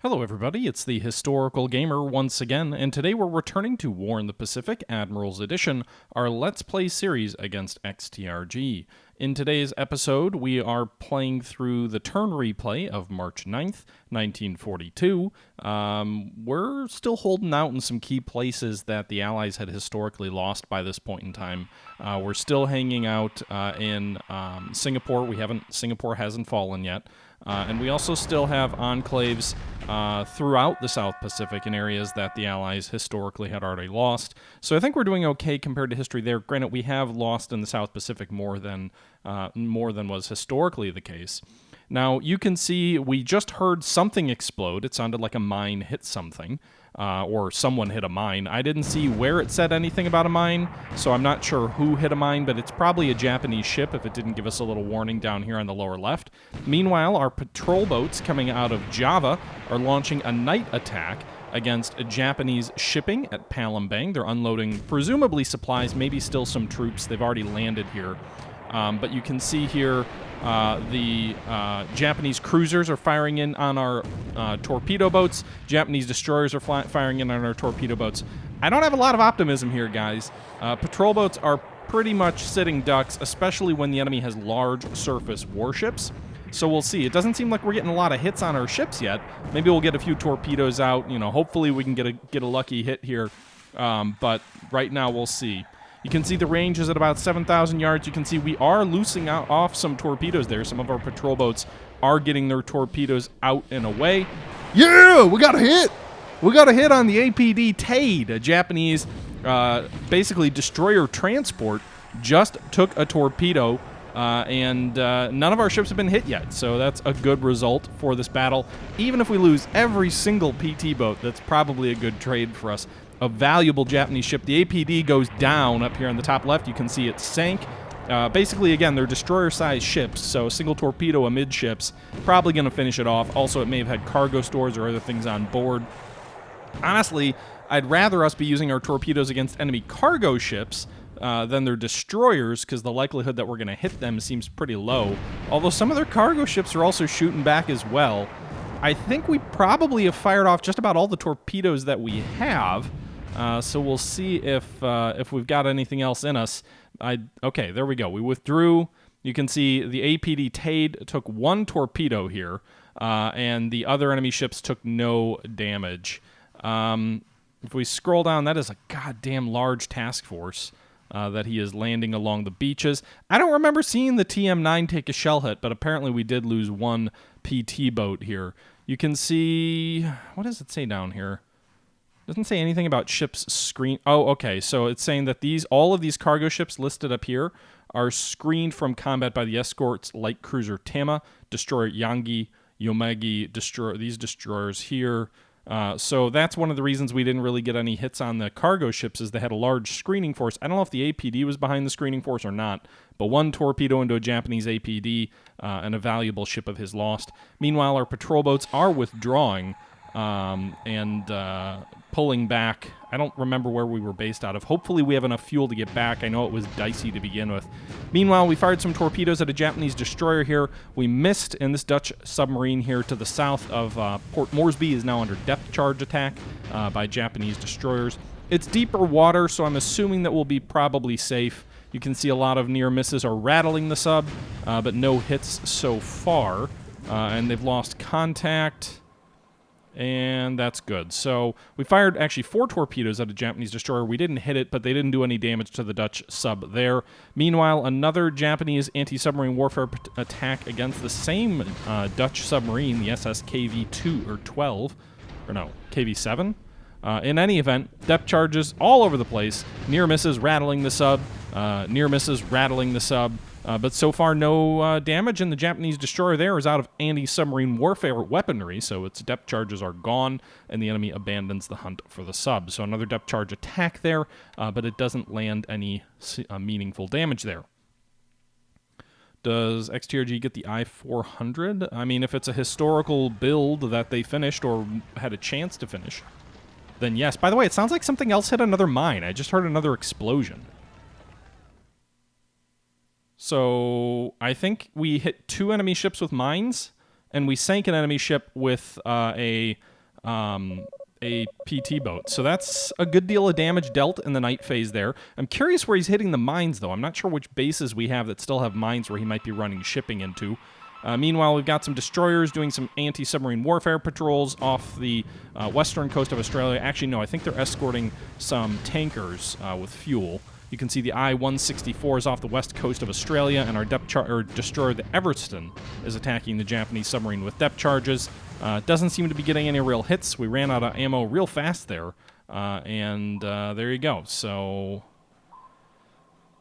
Hello everybody, it's the Historical Gamer once again, and today we're returning to War in the Pacific, Admirals Edition, our Let's Play series against XTRG. In today's episode, we are playing through the turn replay of March 9th, 1942. We're still holding out in some key places that the Allies had historically lost by this point in time. We're still hanging out in Singapore. Singapore hasn't fallen yet. And we also still have enclaves throughout the South Pacific in areas that the Allies historically had already lost. So I think we're doing okay compared to history there. Granted, we have lost in the South Pacific more than was historically the case. Now, you can see we just heard something explode. It sounded like a mine hit something, or someone hit a mine. I didn't see where it said anything about a mine, so I'm not sure who hit a mine, but it's probably a Japanese ship if it didn't give us a little warning down here on the lower left. Meanwhile, our patrol boats coming out of Java are launching a night attack against Japanese shipping at Palembang. They're unloading presumably supplies, maybe still some troops. They've already landed here. But you can see here the Japanese cruisers are firing in on our torpedo boats. Japanese destroyers are firing in on our torpedo boats. I don't have a lot of optimism here, guys. Patrol boats are pretty much sitting ducks, especially when the enemy has large surface warships. So we'll see. It doesn't seem like we're getting a lot of hits on our ships yet. Maybe we'll get a few torpedoes out. You know, hopefully we can get a lucky hit here. But right now we'll see. You can see the range is at about 7,000 yards. You can see we are loosing off some torpedoes there. Some of our patrol boats are getting their torpedoes out and away. Yeah, we got a hit. We got a hit on the APD Tade, a Japanese basically destroyer transport. Just took a torpedo, and none of our ships have been hit yet. So that's a good result for this battle. Even if we lose every single PT boat, that's probably a good trade for us. A valuable Japanese ship. The APD goes down up here on the top left. You can see it sank. Basically, again, they're destroyer-sized ships, so a single torpedo amidships, probably going to finish it off. Also, it may have had cargo stores or other things on board. Honestly, I'd rather us be using our torpedoes against enemy cargo ships than their destroyers, because the likelihood that we're going to hit them seems pretty low. Although some of their cargo ships are also shooting back as well. I think we probably have fired off just about all the torpedoes that we have. So we'll see if we've got anything else in us. Okay, there we go. We withdrew. You can see the APD Tade took one torpedo here, and the other enemy ships took no damage. If we scroll down, that is a goddamn large task force that he is landing along the beaches. I don't remember seeing the TM9 take a shell hit, but apparently we did lose one PT boat here. You can see, what does it say down here? Doesn't say anything about ships screen. Oh, okay. So it's saying that all of these cargo ships listed up here are screened from combat by the escorts light cruiser Tama, destroyer Yangi, Yomagi, these destroyers here. So that's one of the reasons we didn't really get any hits on the cargo ships, is they had a large screening force. I don't know if the APD was behind the screening force or not, but one torpedo into a Japanese APD and a valuable ship of his lost. Meanwhile, our patrol boats are withdrawing and pulling back. I don't remember where we were based out of. Hopefully we have enough fuel to get back. I know it was dicey to begin with. Meanwhile, we fired some torpedoes at a Japanese destroyer here. We missed, and this Dutch submarine here to the south of Port Moresby is now under depth charge attack by Japanese destroyers. It's deeper water, so I'm assuming that we'll be probably safe. You can see a lot of near misses are rattling the sub, but no hits so far. And they've lost contact. And that's good. So we fired actually 4 torpedoes at a Japanese destroyer. We didn't hit it, but they didn't do any damage to the Dutch sub there. Meanwhile, another Japanese anti-submarine warfare attack against the same Dutch submarine, the SS KV-2 or 12, or no, KV-7. In any event, depth charges all over the place. Near misses rattling the sub. Near misses rattling the sub. But so far, no damage, and the Japanese destroyer there is out of anti-submarine warfare weaponry, so its depth charges are gone, and the enemy abandons the hunt for the sub. So another depth charge attack there, but it doesn't land any meaningful damage there. Does XTRG get the I-400? I mean, if it's a historical build that they finished or had a chance to finish, then yes. By the way, it sounds like something else hit another mine. I just heard another explosion. So I think we hit 2 enemy ships with mines, and we sank an enemy ship with a a PT boat. So that's a good deal of damage dealt in the night phase there. I'm curious where he's hitting the mines, though. I'm not sure which bases we have that still have mines where he might be running shipping into. Meanwhile, we've got some destroyers doing some anti-submarine warfare patrols off the western coast of Australia. Actually, no, I think they're escorting some tankers with fuel. You can see the I-164 is off the west coast of Australia, and our destroyer, the Everton, is attacking the Japanese submarine with depth charges. Doesn't seem to be getting any real hits. We ran out of ammo real fast there, and there you go. So,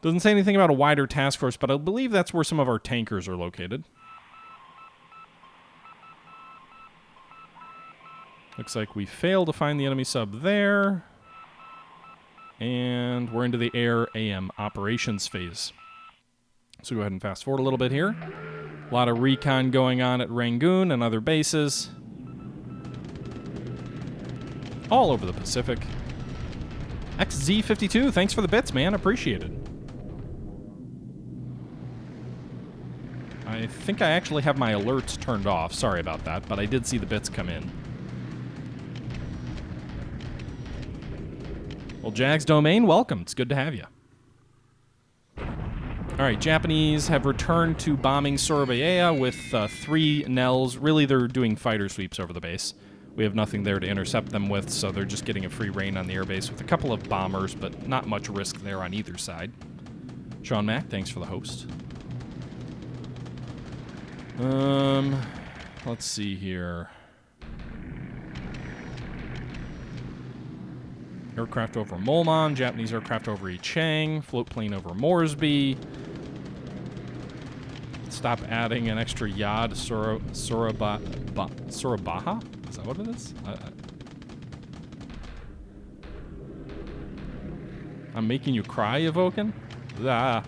doesn't say anything about a wider task force, but I believe that's where some of our tankers are located. Looks like we failed to find the enemy sub there. And we're into the air AM operations phase. So go ahead and fast forward a little bit here. A lot of recon going on at Rangoon and other bases. All over the Pacific. XZ52, thanks for the bits, man. Appreciate it. I think I actually have my alerts turned off. Sorry about that, but I did see the bits come in. Well, Jags Domain, welcome. It's good to have you. All right, Japanese have returned to bombing Surabaya with 3 Nels. Really, they're doing fighter sweeps over the base. We have nothing there to intercept them with, so they're just getting a free reign on the airbase with a couple of bombers, but not much risk there on either side. Sean Mack, thanks for the host. Let's see here. Aircraft over Molman, Japanese aircraft over Ichang, float plane over Moresby. Stop adding an extra yaw to Surabaha? Is that what it is? I'm making you cry, Evoken? Ah.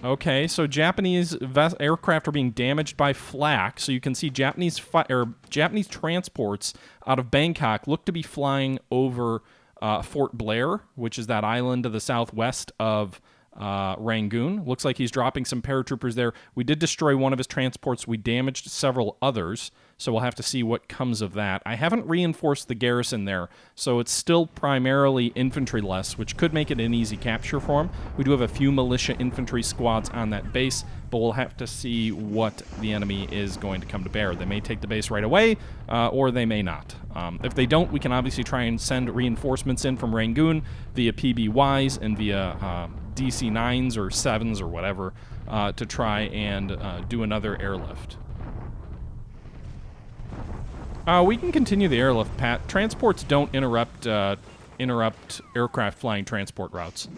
Okay, so Japanese aircraft are being damaged by flak. So you can see Japanese transports out of Bangkok look to be flying over Fort Blair, which is that island to the southwest of Rangoon. Looks like he's dropping some paratroopers there. We did destroy one of his transports. We damaged several others, so we'll have to see what comes of that. I haven't reinforced the garrison there, so it's still primarily infantry-less, which could make it an easy capture for him. We do have a few militia infantry squads on that base, but we'll have to see what the enemy is going to come to bear. They may take the base right away, or they may not. If they don't, we can obviously try and send reinforcements in from Rangoon via PBYs and via DC-9s or 7s or whatever to try and do another airlift. We can continue the airlift, Pat. Transports don't interrupt aircraft flying transport routes.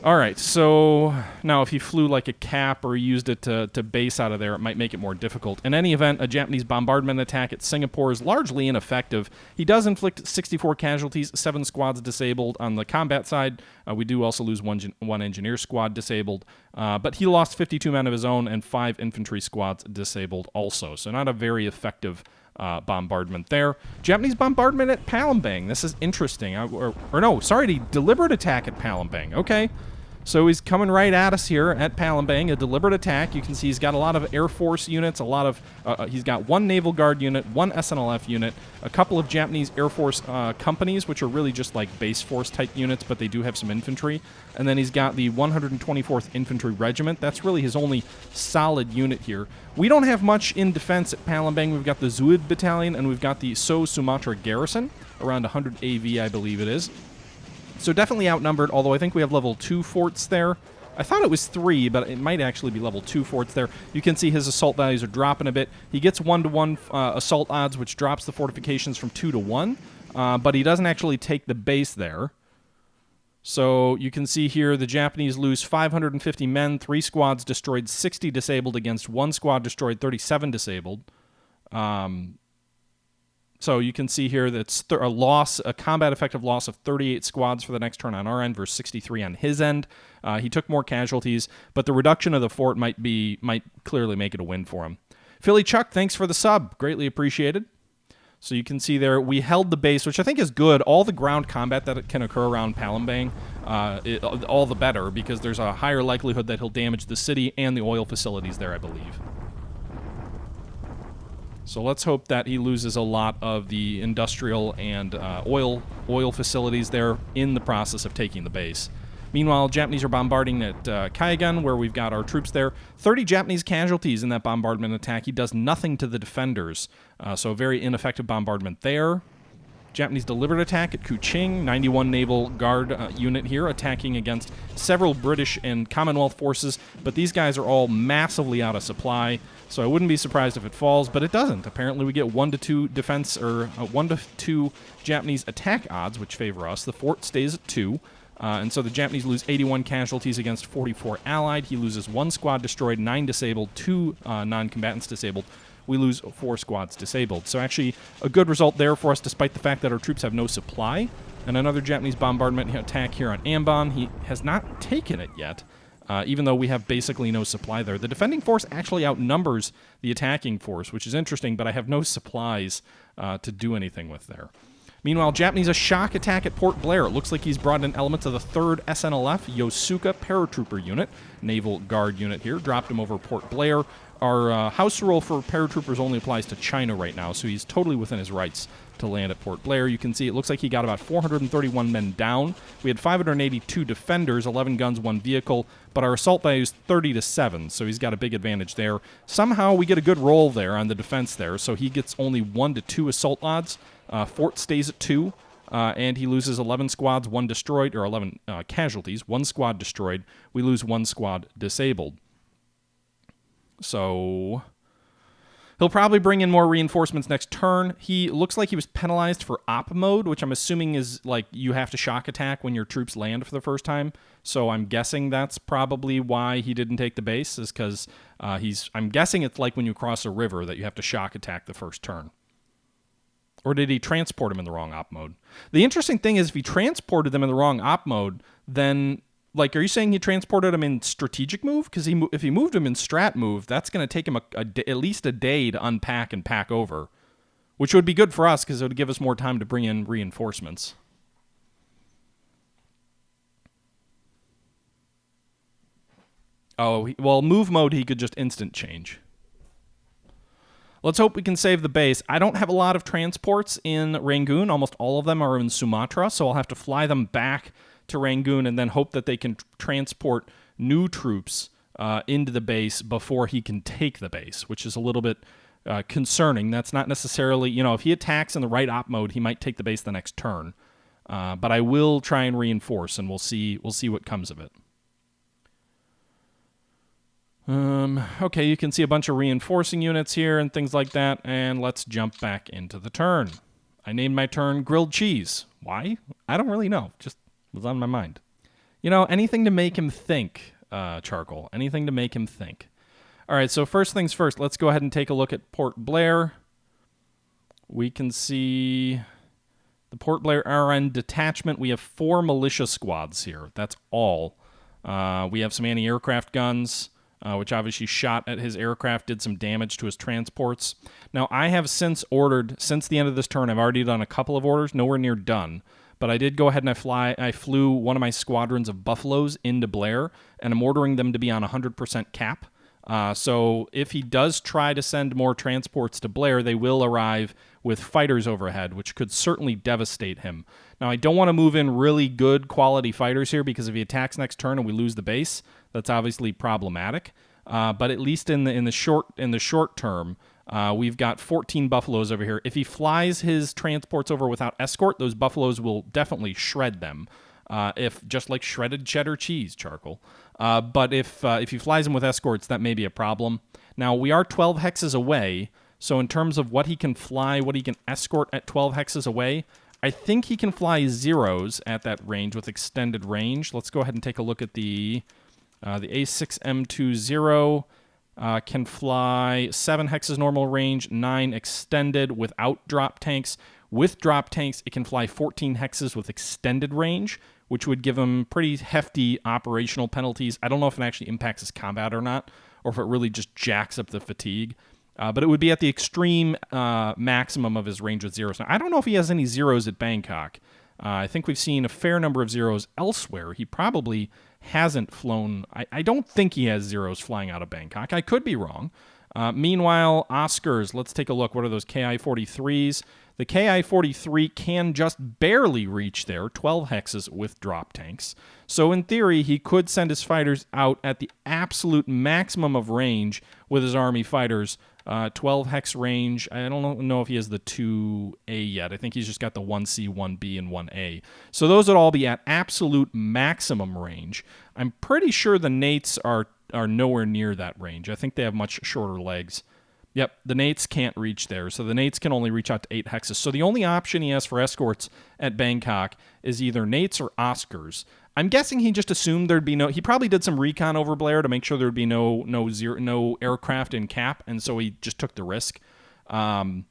All right, so now if he flew like a cap or used it to base out of there, it might make it more difficult. In any event, a Japanese bombardment attack at Singapore is largely ineffective. He does inflict 64 casualties, 7 squads disabled on the combat side. We do also lose one engineer squad disabled, but he lost 52 men of his own and 5 infantry squads disabled also, so not a very effective bombardment there. Japanese bombardment at Palembang. This is interesting. Deliberate attack at Palembang. Okay. So he's coming right at us here at Palembang, a deliberate attack. You can see he's got a lot of Air Force units, he's got 1 Naval Guard unit, 1 SNLF unit, a couple of Japanese Air Force companies, which are really just like base force type units, but they do have some infantry. And then he's got the 124th Infantry Regiment. That's really his only solid unit here. We don't have much in defense at Palembang. We've got the Zuid Battalion, and we've got the So Sumatra Garrison, around 100 AV, I believe it is. So definitely outnumbered, although I think we have level 2 forts there. I thought it was 3, but it might actually be level 2 forts there. You can see his assault values are dropping a bit. He gets 1-to-1 assault odds, which drops the fortifications from 2-to-1, but he doesn't actually take the base there. So you can see here the Japanese lose 550 men, 3 squads destroyed, 60 disabled against 1 squad destroyed, 37 disabled. So you can see here that's a combat effective loss of 38 squads for the next turn on our end versus 63 on his end. He took more casualties, but the reduction of the fort might clearly make it a win for him. Philly Chuck, thanks for the sub. Greatly appreciated. So you can see there, we held the base, which I think is good. All the ground combat that can occur around Palembang, all the better, because there's a higher likelihood that he'll damage the city and the oil facilities there, I believe. So let's hope that he loses a lot of the industrial and oil facilities there in the process of taking the base. Meanwhile, Japanese are bombarding at Kaigan, where we've got our troops there. 30 Japanese casualties in that bombardment attack. He does nothing to the defenders, so a very ineffective bombardment there. Japanese delivered attack at Kuching, 91 Naval Guard unit here, attacking against several British and Commonwealth forces, but these guys are all massively out of supply, so I wouldn't be surprised if it falls, but it doesn't. Apparently we get 1 to 2 defense, or 1 to 2 Japanese attack odds, which favor us. The fort stays at 2. And so the Japanese lose 81 casualties against 44 Allied. He loses 1 squad destroyed, 9 disabled, 2 non-combatants disabled. We lose 4 squads disabled. So actually a good result there for us, despite the fact that our troops have no supply. And another Japanese bombardment attack here on Ambon. He has not taken it yet, even though we have basically no supply there. The defending force actually outnumbers the attacking force, which is interesting, but I have no supplies to do anything with there. Meanwhile, Japanese a shock attack at Port Blair. It looks like he's brought in elements of the 3rd SNLF Yosuka Paratrooper unit, Naval Guard unit here, dropped him over Port Blair. Our house rule for paratroopers only applies to China right now, so he's totally within his rights to land at Port Blair. You can see it looks like he got about 431 men down. We had 582 defenders, 11 guns, 1 vehicle, but our assault value is 30 to 7, so he's got a big advantage there. Somehow we get a good roll there on the defense there, so he gets only 1 to 2 assault odds. Fort stays at 2, and he loses 11 squads, 1 destroyed, or 11 casualties, 1 squad destroyed. We lose 1 squad disabled. So he'll probably bring in more reinforcements next turn. He looks like he was penalized for op mode, which I'm assuming is like you have to shock attack when your troops land for the first time. So I'm guessing that's probably why he didn't take the base, is because I'm guessing it's like when you cross a river that you have to shock attack the first turn. Or did he transport him in the wrong op mode? The interesting thing is if he transported them in the wrong op mode, then, like, are you saying he transported him in strategic move? Because if he moved him in strat move, that's going to take him at least a day to unpack and pack over, which would be good for us because it would give us more time to bring in reinforcements. Oh, well, move mode, he could just instant change. Let's hope we can save the base. I don't have a lot of transports in Rangoon. Almost all of them are in Sumatra, so I'll have to fly them back to Rangoon and then hope that they can transport new troops into the base before he can take the base, which is a little bit concerning. That's not necessarily, if he attacks in the right op mode, he might take the base the next turn. But I will try and reinforce, and we'll see what comes of it. Okay, you can see a bunch of reinforcing units here and things like that, and let's jump back into the turn. I named my turn Grilled Cheese. Why? I don't really know. Just was on my mind. Anything to make him think, Charcoal. Anything to make him think. All right, so first things first, let's go ahead and take a look at Port Blair. We can see the Port Blair RN detachment. We have 4 militia squads here. That's all. We have some anti-aircraft guns, which obviously shot at his aircraft, did some damage to his transports. Now, I have since the end of this turn, I've already done a couple of orders, nowhere near done, but I did go ahead and I flew one of my squadrons of Buffaloes into Blair, and I'm ordering them to be on 100% cap. So if he does try to send more transports to Blair, they will arrive with fighters overhead, which could certainly devastate him. Now, I don't want to move in really good quality fighters here, because if he attacks next turn and we lose the base, that's obviously problematic. But at least in the short term, we've got 14 Buffaloes over here. If he flies his transports over without escort, those Buffaloes will definitely shred them. If just like shredded cheddar cheese, Charcoal. But if he flies them with escorts, that may be a problem. Now, we are 12 hexes away, so in terms of what he can fly, what he can escort at 12 hexes away, I think he can fly zeros at that range with extended range. Let's go ahead and take a look at the A6M20. Can fly 7 hexes normal range, 9 extended without drop tanks. With drop tanks, it can fly 14 hexes with extended range, which would give him pretty hefty operational penalties. I don't know if it actually impacts his combat or not, or if it really just jacks up the fatigue. But it would be at the extreme maximum of his range with zeros. Now, I don't know if he has any zeros at Bangkok. I think we've seen a fair number of zeros elsewhere. He probably hasn't flown. I don't think he has zeros flying out of Bangkok. I could be wrong. Meanwhile, Oscars, let's take a look. What are those KI-43s? The KI-43 can just barely reach there, 12 hexes with drop tanks. So in theory, he could send his fighters out at the absolute maximum of range with his Army fighters. 12 hex range. I don't know if he has the 2A yet. I think he's just got the 1C, 1B, and 1A. So those would all be at absolute maximum range. I'm pretty sure the Nates are nowhere near that range. I think they have much shorter legs. Yep, the Nates can't reach there, so the Nates can only reach out to 8 hexes. So the only option he has for escorts at Bangkok is either Nates or Oscars. I'm guessing he just assumed there'd be no... He probably did some recon over Blair to make sure there'd be no aircraft in cap, and so he just took the risk. Now,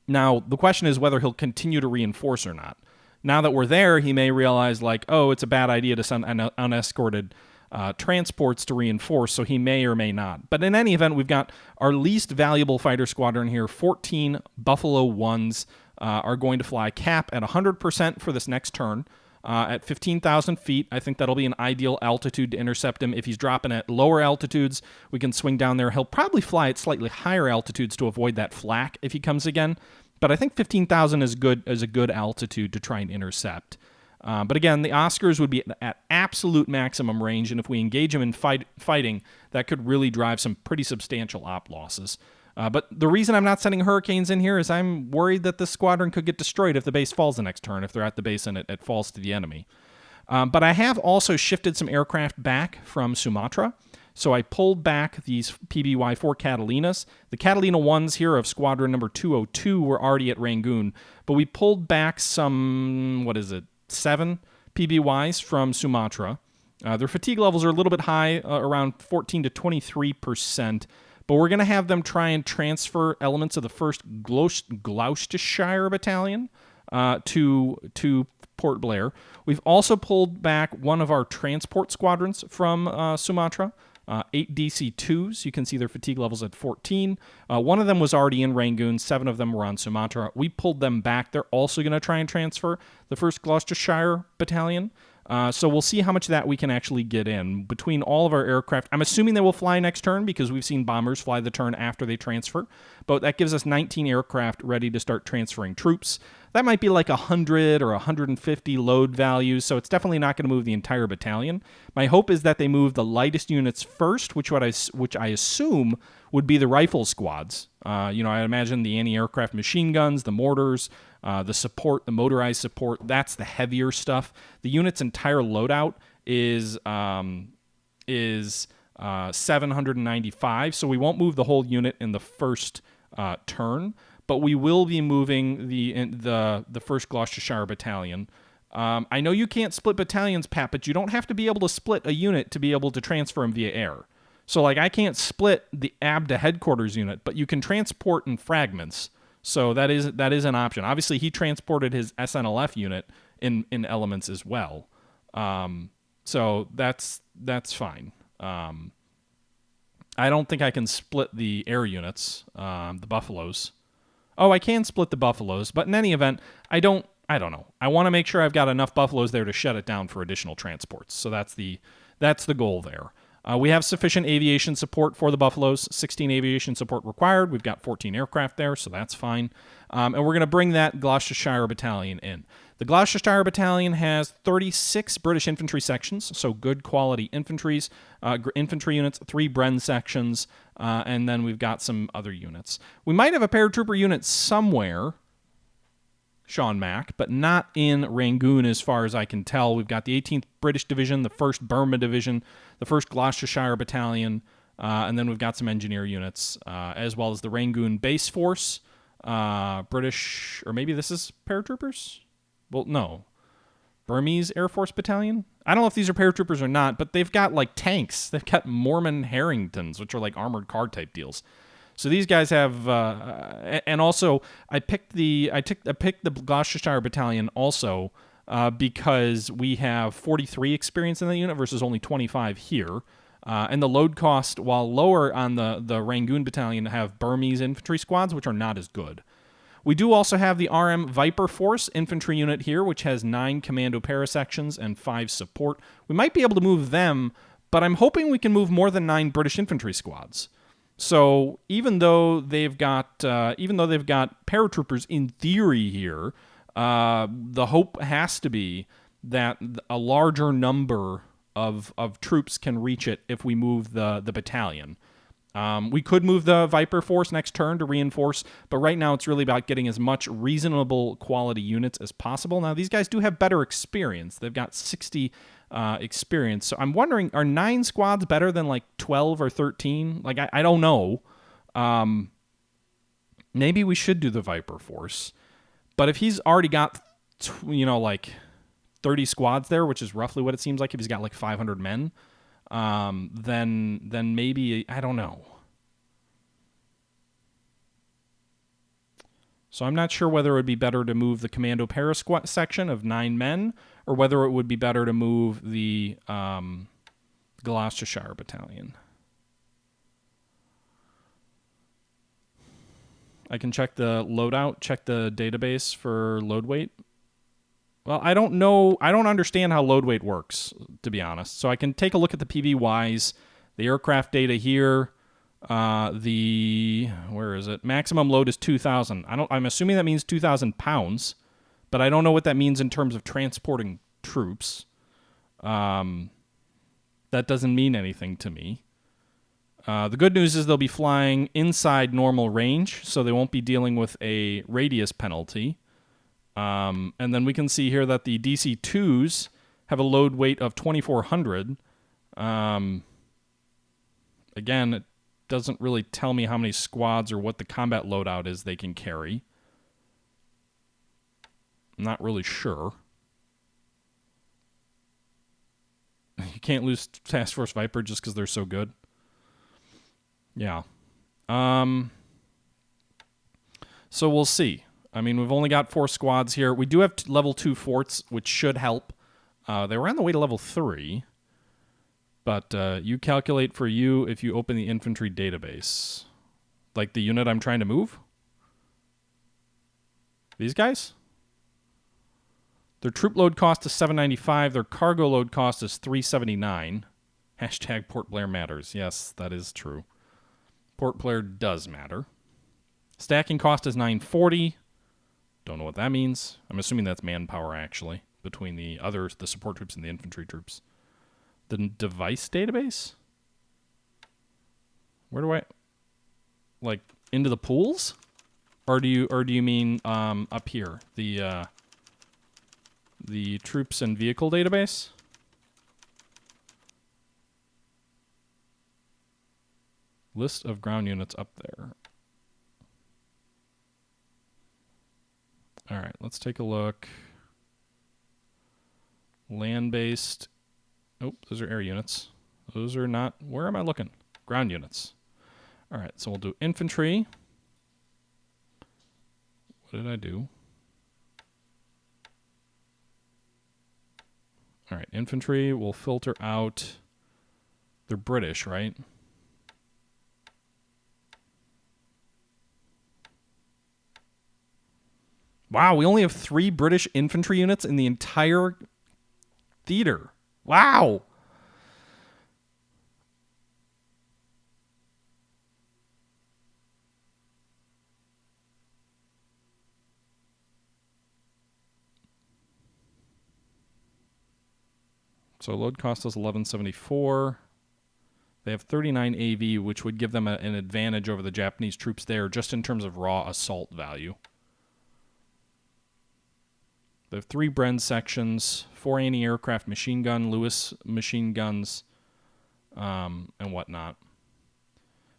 the question is whether he'll continue to reinforce or not. Now that we're there, he may realize, like, oh, it's a bad idea to send unescorted transports to reinforce, so he may or may not. But in any event, we've got our least valuable fighter squadron here. 14 Buffalo 1s are going to fly cap at 100% for this next turn. At 15,000 feet, I think that'll be an ideal altitude to intercept him. If he's dropping at lower altitudes, we can swing down there. He'll probably fly at slightly higher altitudes to avoid that flak if he comes again. But I think 15,000 is a good altitude to try and intercept. But again, the Oscars would be at absolute maximum range, and if we engage him in fighting, that could really drive some pretty substantial op losses. But the reason I'm not sending Hurricanes in here is I'm worried that this squadron could get destroyed if the base falls the next turn, if they're at the base and it falls to the enemy. But I have also shifted some aircraft back from Sumatra. So I pulled back these PBY-4 Catalinas. The Catalina 1s here of squadron number 202 were already at Rangoon, but we pulled back some, 7 PBYs from Sumatra. Their fatigue levels are a little bit high, around 14 to 23%. But we're going to have them try and transfer elements of the 1st Gloucestershire Battalion to Port Blair. We've also pulled back one of our transport squadrons from Sumatra, 8 DC-2s. You can see their fatigue levels at 14. One of them was already in Rangoon. 7 of them were on Sumatra. We pulled them back. They're also going to try and transfer the 1st Gloucestershire Battalion. So we'll see how much of that we can actually get in. Between all of our aircraft, I'm assuming they will fly next turn because we've seen bombers fly the turn after they transfer. But that gives us 19 aircraft ready to start transferring troops. That might be like 100 or 150 load values, so it's definitely not going to move the entire battalion. My hope is that they move the lightest units first, which I assume would be the rifle squads. I imagine the anti-aircraft machine guns, the mortars, the support, the motorized support, that's the heavier stuff. The unit's entire loadout is 795, so we won't move the whole unit in the first turn, but we will be moving the 1st Gloucestershire Battalion. I know you can't split battalions, Pat, but you don't have to be able to split a unit to be able to transfer them via air. So, I can't split the ABDA headquarters unit, but you can transport in fragments. So that is an option. Obviously, he transported his SNLF unit in elements as well. So that's fine. I don't think I can split the air units, the Buffaloes. Oh, I can split the Buffaloes, but in any event, I don't know. I want to make sure I've got enough Buffaloes there to shut it down for additional transports. So that's the goal there. We have sufficient aviation support for the Buffaloes, 16 aviation support required. We've got 14 aircraft there, so that's fine. And we're going to bring that Gloucestershire Battalion in. The Gloucestershire Battalion has 36 British infantry sections, so good quality infantry units, 3 Bren sections, and then we've got some other units. We might have a paratrooper unit somewhere, Sean Mack, but not in Rangoon as far as I can tell. We've got the 18th British Division, the 1st Burma Division, the 1st Gloucestershire Battalion, and then we've got some engineer units, as well as the Rangoon Base Force, British, or maybe this is paratroopers? Well, no. Burmese Air Force Battalion? I don't know if these are paratroopers or not, but they've got tanks. They've got Mormon Harringtons, which are armored car type deals. So these guys have, and also I picked the Gloucestershire Battalion also because we have 43 experience in the unit versus only 25 here, and the load cost, while lower on the Rangoon Battalion, have Burmese infantry squads, which are not as good. We do also have the RM Viper Force infantry unit here, which has 9 commando parasections and 5 support. We might be able to move them, but I'm hoping we can move more than 9 British infantry squads. So even though they've got paratroopers in theory here, the hope has to be that a larger number of troops can reach it if we move the battalion. We could move the Viper force next turn to reinforce, but right now it's really about getting as much reasonable quality units as possible. Now, these guys do have better experience. They've got 60 experience. So I'm wondering, are 9 squads better than like 12 or 13? Like, I don't know. Maybe we should do the Viper force. But if he's already got, like 30 squads there, which is roughly what it seems like if he's got like 500 men, then maybe, I don't know. So I'm not sure whether it would be better to move the Commando Para Squad section of 9 men, or whether it would be better to move the Gloucestershire Battalion. I can check the loadout, check the database for load weight. Well, I don't know. I don't understand how load weight works, to be honest. So I can take a look at the PBYs, the aircraft data here. Where is it? Maximum load is 2,000. I'm assuming that means 2,000 pounds, but I don't know what that means in terms of transporting troops. That doesn't mean anything to me. The good news is they'll be flying inside normal range, so they won't be dealing with a radius penalty. And then we can see here that the DC-2s have a load weight of 2,400. Again, it doesn't really tell me how many squads or what the combat loadout is they can carry. I'm not really sure. You can't lose Task Force Viper just because they're so good. Yeah. So we'll see. I mean, we've only got 4 squads here. We do have level 2 forts, which should help. They were on the way to level 3. But you calculate for you if you open the infantry database. Like the unit I'm trying to move? These guys? Their troop load cost is 795. Their cargo load cost is 379. Hashtag Port Blair matters. Yes, that is true. Port Blair does matter. Stacking cost is 940. Don't know what that means. I'm assuming that's manpower, actually, between the support troops and the infantry troops. The device database? Where do I... Like, into the pools? Or do you mean up here? The troops and vehicle database? List of ground units up there. All right, let's take a look. Land-based. Oh, those are air units. Those are not... Where am I looking? Ground units. All right, so we'll do infantry. What did I do? All right, infantry. We'll filter out... They're British, right? Wow, we only have 3 British infantry units in the entire theater. Wow. So load cost us 1174. They have 39 AV, which would give them an advantage over the Japanese troops there, just in terms of raw assault value. They have 3 Bren sections, 4 anti-aircraft machine gun, Lewis machine guns, and whatnot.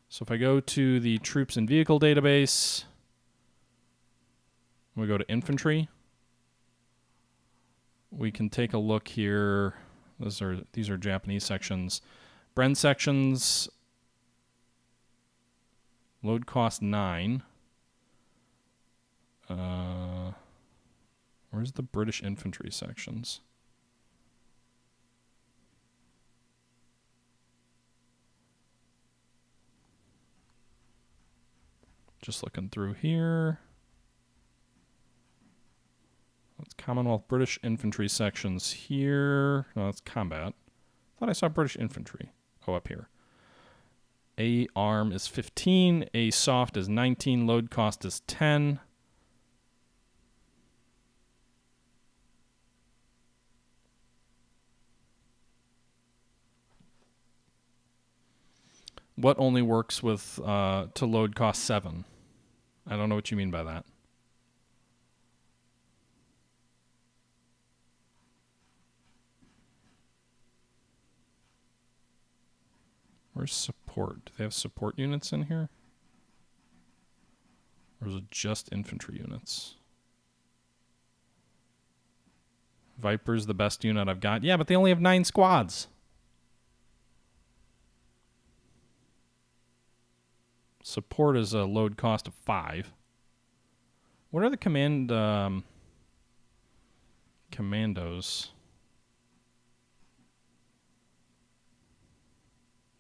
So if I go to the troops and vehicle database, we go to infantry. We can take a look here. These are Japanese sections. Bren sections, load cost 9. Where's the British infantry sections? Just looking through here. That's Commonwealth British infantry sections here. No, that's combat. I thought I saw British infantry. Oh, up here. A arm is 15, A soft is 19, load cost is 10. What only works with to load cost 7? I don't know what you mean by that. Where's support? Do they have support units in here? Or is it just infantry units? Viper's the best unit I've got. Yeah, but they only have 9 squads. Support is a load cost of 5. What are the commandos?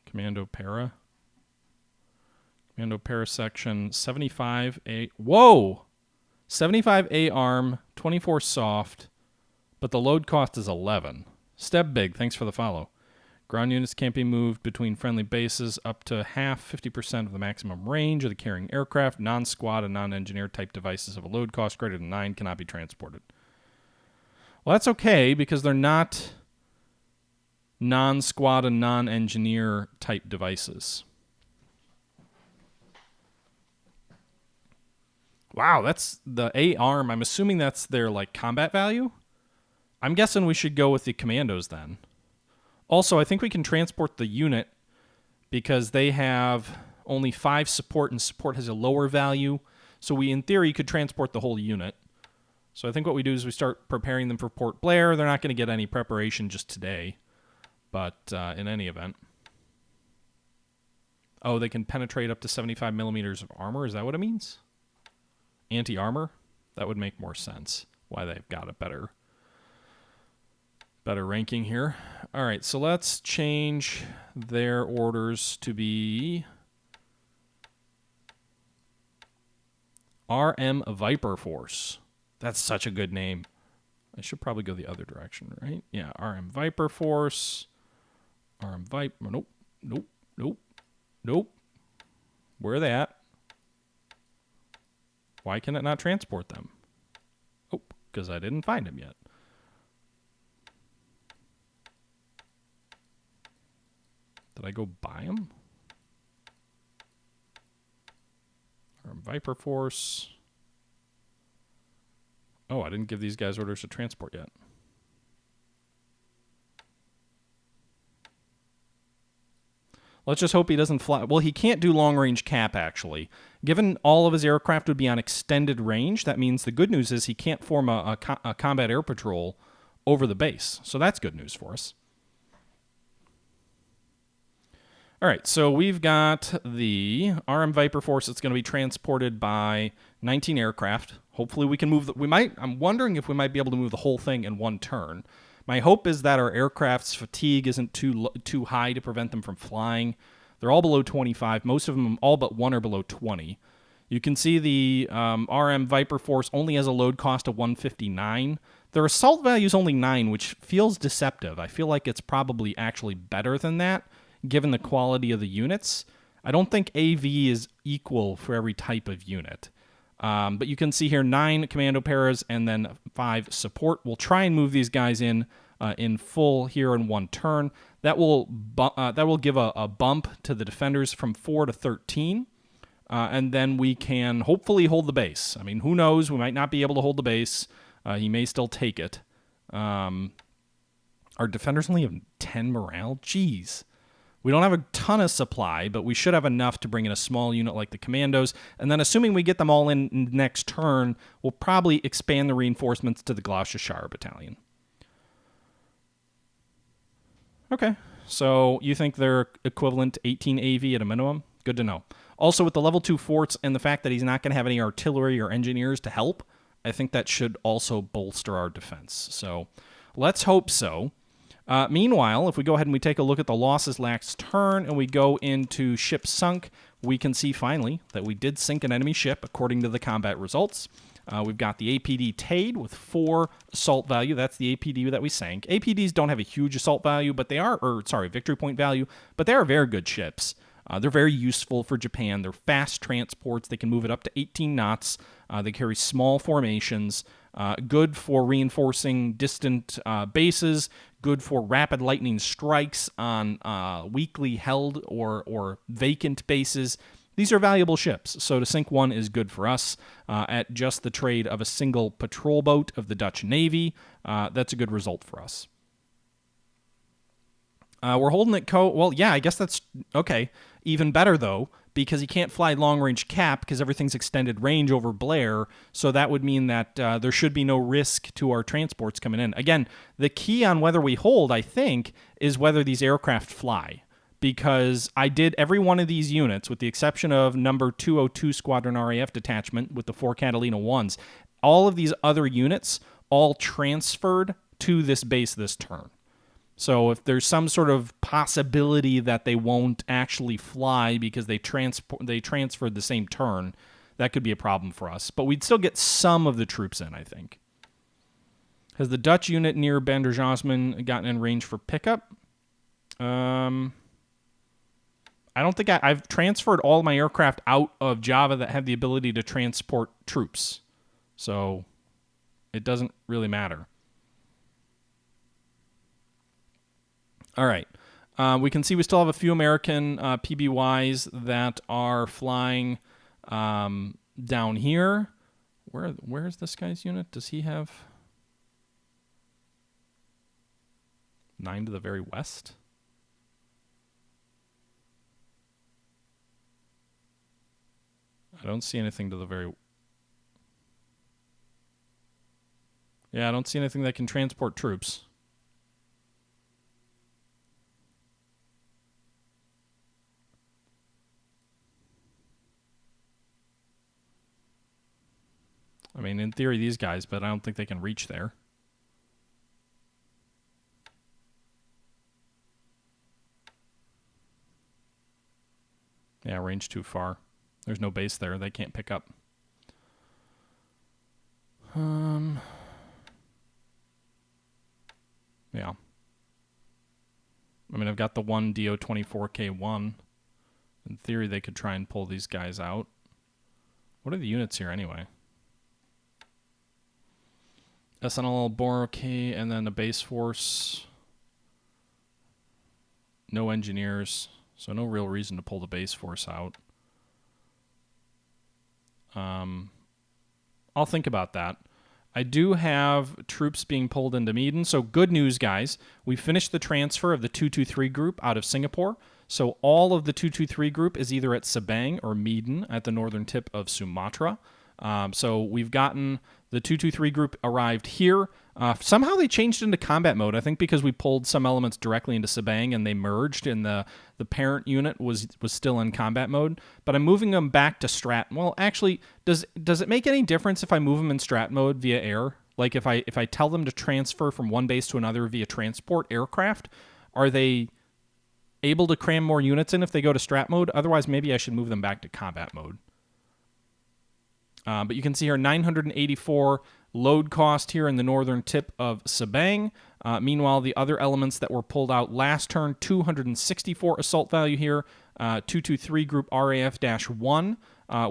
Commando para. Commando para section 75A. Whoa! 75A arm, 24 soft, but the load cost is 11. Step Big, thanks for the follow. Ground units can't be moved between friendly bases up to half, 50% of the maximum range of the carrying aircraft. Non-squad and non-engineer type devices of a load cost greater than 9 cannot be transported. Well, that's okay because they're not non-squad and non-engineer type devices. Wow, that's the A arm. I'm assuming that's their like combat value. I'm guessing we should go with the commandos then. Also, I think we can transport the unit because they have only 5 support, and support has a lower value. So we, in theory, could transport the whole unit. So I think what we do is we start preparing them for Port Blair. They're not going to get any preparation just today, but in any event. Oh, they can penetrate up to 75 millimeters of armor. Is that what it means? Anti-armor? That would make more sense. Why they've got a better ranking here. All right, so let's change their orders to be RM Viper Force. That's such a good name. I should probably go the other direction, right? Yeah, RM Viper Force. RM Viper. Nope. Nope. Nope. Nope. Where are they at? Why can it not transport them? Oh, because I didn't find them yet. Did I go buy them? Viper Force. Oh, I didn't give these guys orders to transport yet. Let's just hope he doesn't fly. Well, he can't do long-range cap, actually. Given all of his aircraft would be on extended range, that means the good news is he can't form a combat air patrol over the base. So that's good news for us. All right, so we've got the RM Viper Force that's going to be transported by 19 aircraft. Hopefully we can move I'm wondering if we might be able to move the whole thing in one turn. My hope is that our aircraft's fatigue isn't too high to prevent them from flying. They're all below 25. Most of them, all but one, are below 20. You can see the RM Viper Force only has a load cost of 159. Their assault value is only 9, which feels deceptive. I feel like it's probably actually better than that, given the quality of the units. I don't think AV is equal for every type of unit. But you can see here 9 commando paras and then 5 support. We'll try and move these guys in full here in one turn. That will give a bump to the defenders from 4 to 13. And then we can hopefully hold the base. I mean, who knows? We might not be able to hold the base. He may still take it. Our defenders only have 10 morale? Jeez. We don't have a ton of supply, but we should have enough to bring in a small unit like the commandos. And then assuming we get them all in next turn, we'll probably expand the reinforcements to the Gloucestershire Battalion. Okay, so you think they're equivalent to 18 AV at a minimum? Good to know. Also, with the level 2 forts and the fact that he's not going to have any artillery or engineers to help, I think that should also bolster our defense. So let's hope so. Meanwhile, if we go ahead and we take a look at the losses last turn and we go into ship sunk, we can see finally that we did sink an enemy ship according to the combat results. We've got the APD Tade with 4 assault value. That's the APD that we sank. APDs don't have a huge assault value, but they are, victory point value, but they are very good ships. They're very useful for Japan. They're fast transports. They can move it up to 18 knots. They carry small formations. Good for reinforcing distant bases. Good for rapid lightning strikes on weakly held or vacant bases. These are valuable ships, so to sink one is good for us. At just the trade of a single patrol boat of the Dutch Navy, that's a good result for us. We're holding it well, yeah, I guess that's okay. Even better, though, because he can't fly long-range cap because everything's extended range over Blair, so that would mean that there should be no risk to our transports coming in. Again, the key on whether we hold, I think, is whether these aircraft fly, because I did every one of these units, with the exception of number 202 Squadron RAF Detachment with the 4 Catalina 1s. All of these other units all transferred to this base this turn. So if there's some sort of possibility that they won't actually fly because they transferred the same turn, that could be a problem for us. But we'd still get some of the troops in, I think. Has the Dutch unit near Banderjasmin gotten in range for pickup? I don't think I've transferred all my aircraft out of Java that have the ability to transport troops. So it doesn't really matter. All right. We can see we still have a few American PBYs that are flying down here. Where's this guy's unit? Does he have 9 to the very west? I don't see anything to the very... Yeah, I don't see anything that can transport troops. I mean, in theory, these guys, but I don't think they can reach there. Yeah, range too far. There's no base there. They can't pick up. Yeah. I mean, I've got the one DO-24K1. In theory, they could try and pull these guys out. What are the units here anyway? SNL, Borok, and then the base force. No engineers, so no real reason to pull the base force out. I'll think about that. I do have troops being pulled into Medan, so good news, guys. We finished the transfer of the 223 group out of Singapore, so all of the 223 group is either at Sabang or Medan at the northern tip of Sumatra. So we've gotten the 223 group arrived here. Somehow they changed into combat mode, I think because we pulled some elements directly into Sabang and they merged, and the parent unit was still in combat mode. But I'm moving them back to strat. Well, actually, does it make any difference if I move them in strat mode via air? Like if I tell them to transfer from one base to another via transport aircraft, are they able to cram more units in if they go to strat mode? Otherwise, maybe I should move them back to combat mode. But you can see here 984 load cost here in the northern tip of Sabang. Meanwhile, the other elements that were pulled out last turn, 264 assault value here, 223 group RAF-1.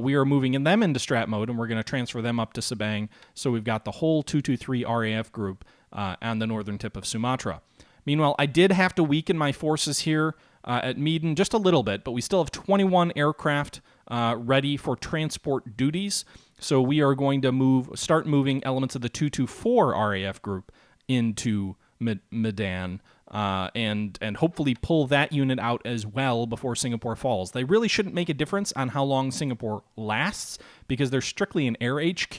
We are moving them into strat mode, and we're going to transfer them up to Sabang. So we've got the whole 223 RAF group on the northern tip of Sumatra. Meanwhile, I did have to weaken my forces here at Medan just a little bit, but we still have 21 aircraft ready for transport duties. So we are going to start moving elements of the 224 RAF group into Medan and hopefully pull that unit out as well before Singapore falls. They really shouldn't make a difference on how long Singapore lasts because they're strictly an air HQ,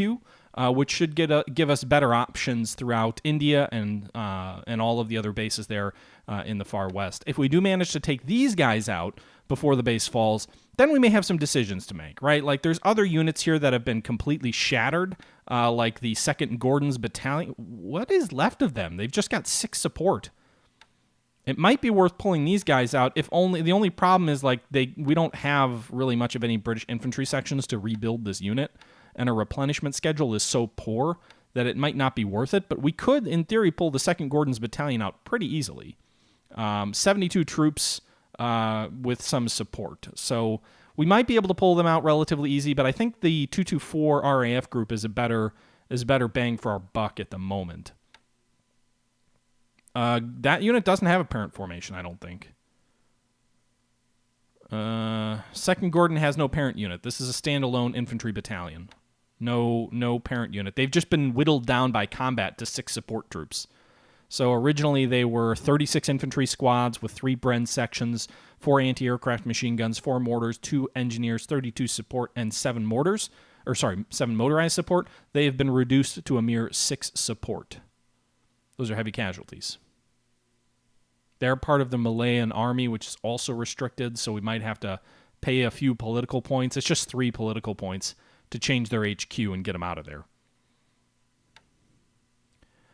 which should give us better options throughout India and all of the other bases there in the far west. If we do manage to take these guys out before the base falls, then we may have some decisions to make, right? Like there's other units here that have been completely shattered, like the 2nd Gordon's Battalion. What is left of them? They've just got 6 support. It might be worth pulling these guys out. The only problem is like we don't have really much of any British infantry sections to rebuild this unit, and a replenishment schedule is so poor that it might not be worth it. But we could, in theory, pull the 2nd Gordon's Battalion out pretty easily. 72 troops with some support. So we might be able to pull them out relatively easy, but I think the 224 RAF group is a better bang for our buck at the moment. That unit doesn't have a parent formation, I don't think. 2nd Gordon has no parent unit. This is a standalone infantry battalion. No parent unit. They've just been whittled down by combat to 6 support troops. So originally they were 36 infantry squads with 3 Bren sections, 4 anti-aircraft machine guns, 4 mortars, 2 engineers, 32 support, and 7 motorized support. They have been reduced to a mere 6 support. Those are heavy casualties. They're part of the Malayan army, which is also restricted, so we might have to pay a few political points. It's just 3 political points to change their HQ and get them out of there.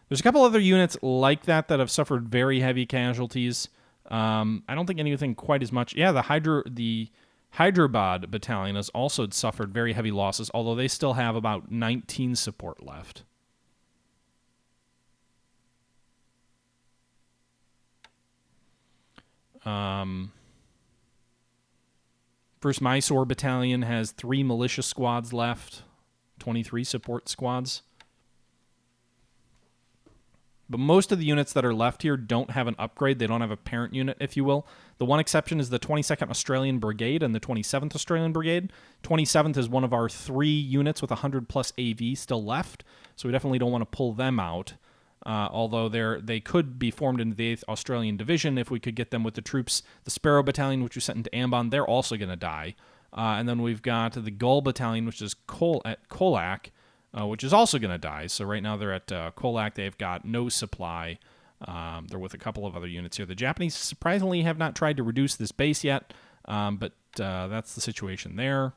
There's a couple other units like that have suffered very heavy casualties. I don't think anything quite as much. Yeah, the Hyderabad battalion has also suffered very heavy losses, although they still have about 19 support left. First Mysore battalion has 3 militia squads left, 23 support squads. But most of the units that are left here don't have an upgrade. They don't have a parent unit, if you will. The one exception is the 22nd Australian Brigade and the 27th Australian Brigade. 27th is one of our 3 units with 100 plus AV still left, so we definitely don't want to pull them out. Although they could be formed into the 8th Australian Division if we could get them with the troops. The Sparrow Battalion, which we sent into Ambon, they're also going to die. And then we've got the Gull Battalion, which is at Colac, which is also going to die. So right now they're at Colac. They've got no supply. They're with a couple of other units here. The Japanese surprisingly have not tried to reduce this base yet, but that's the situation there.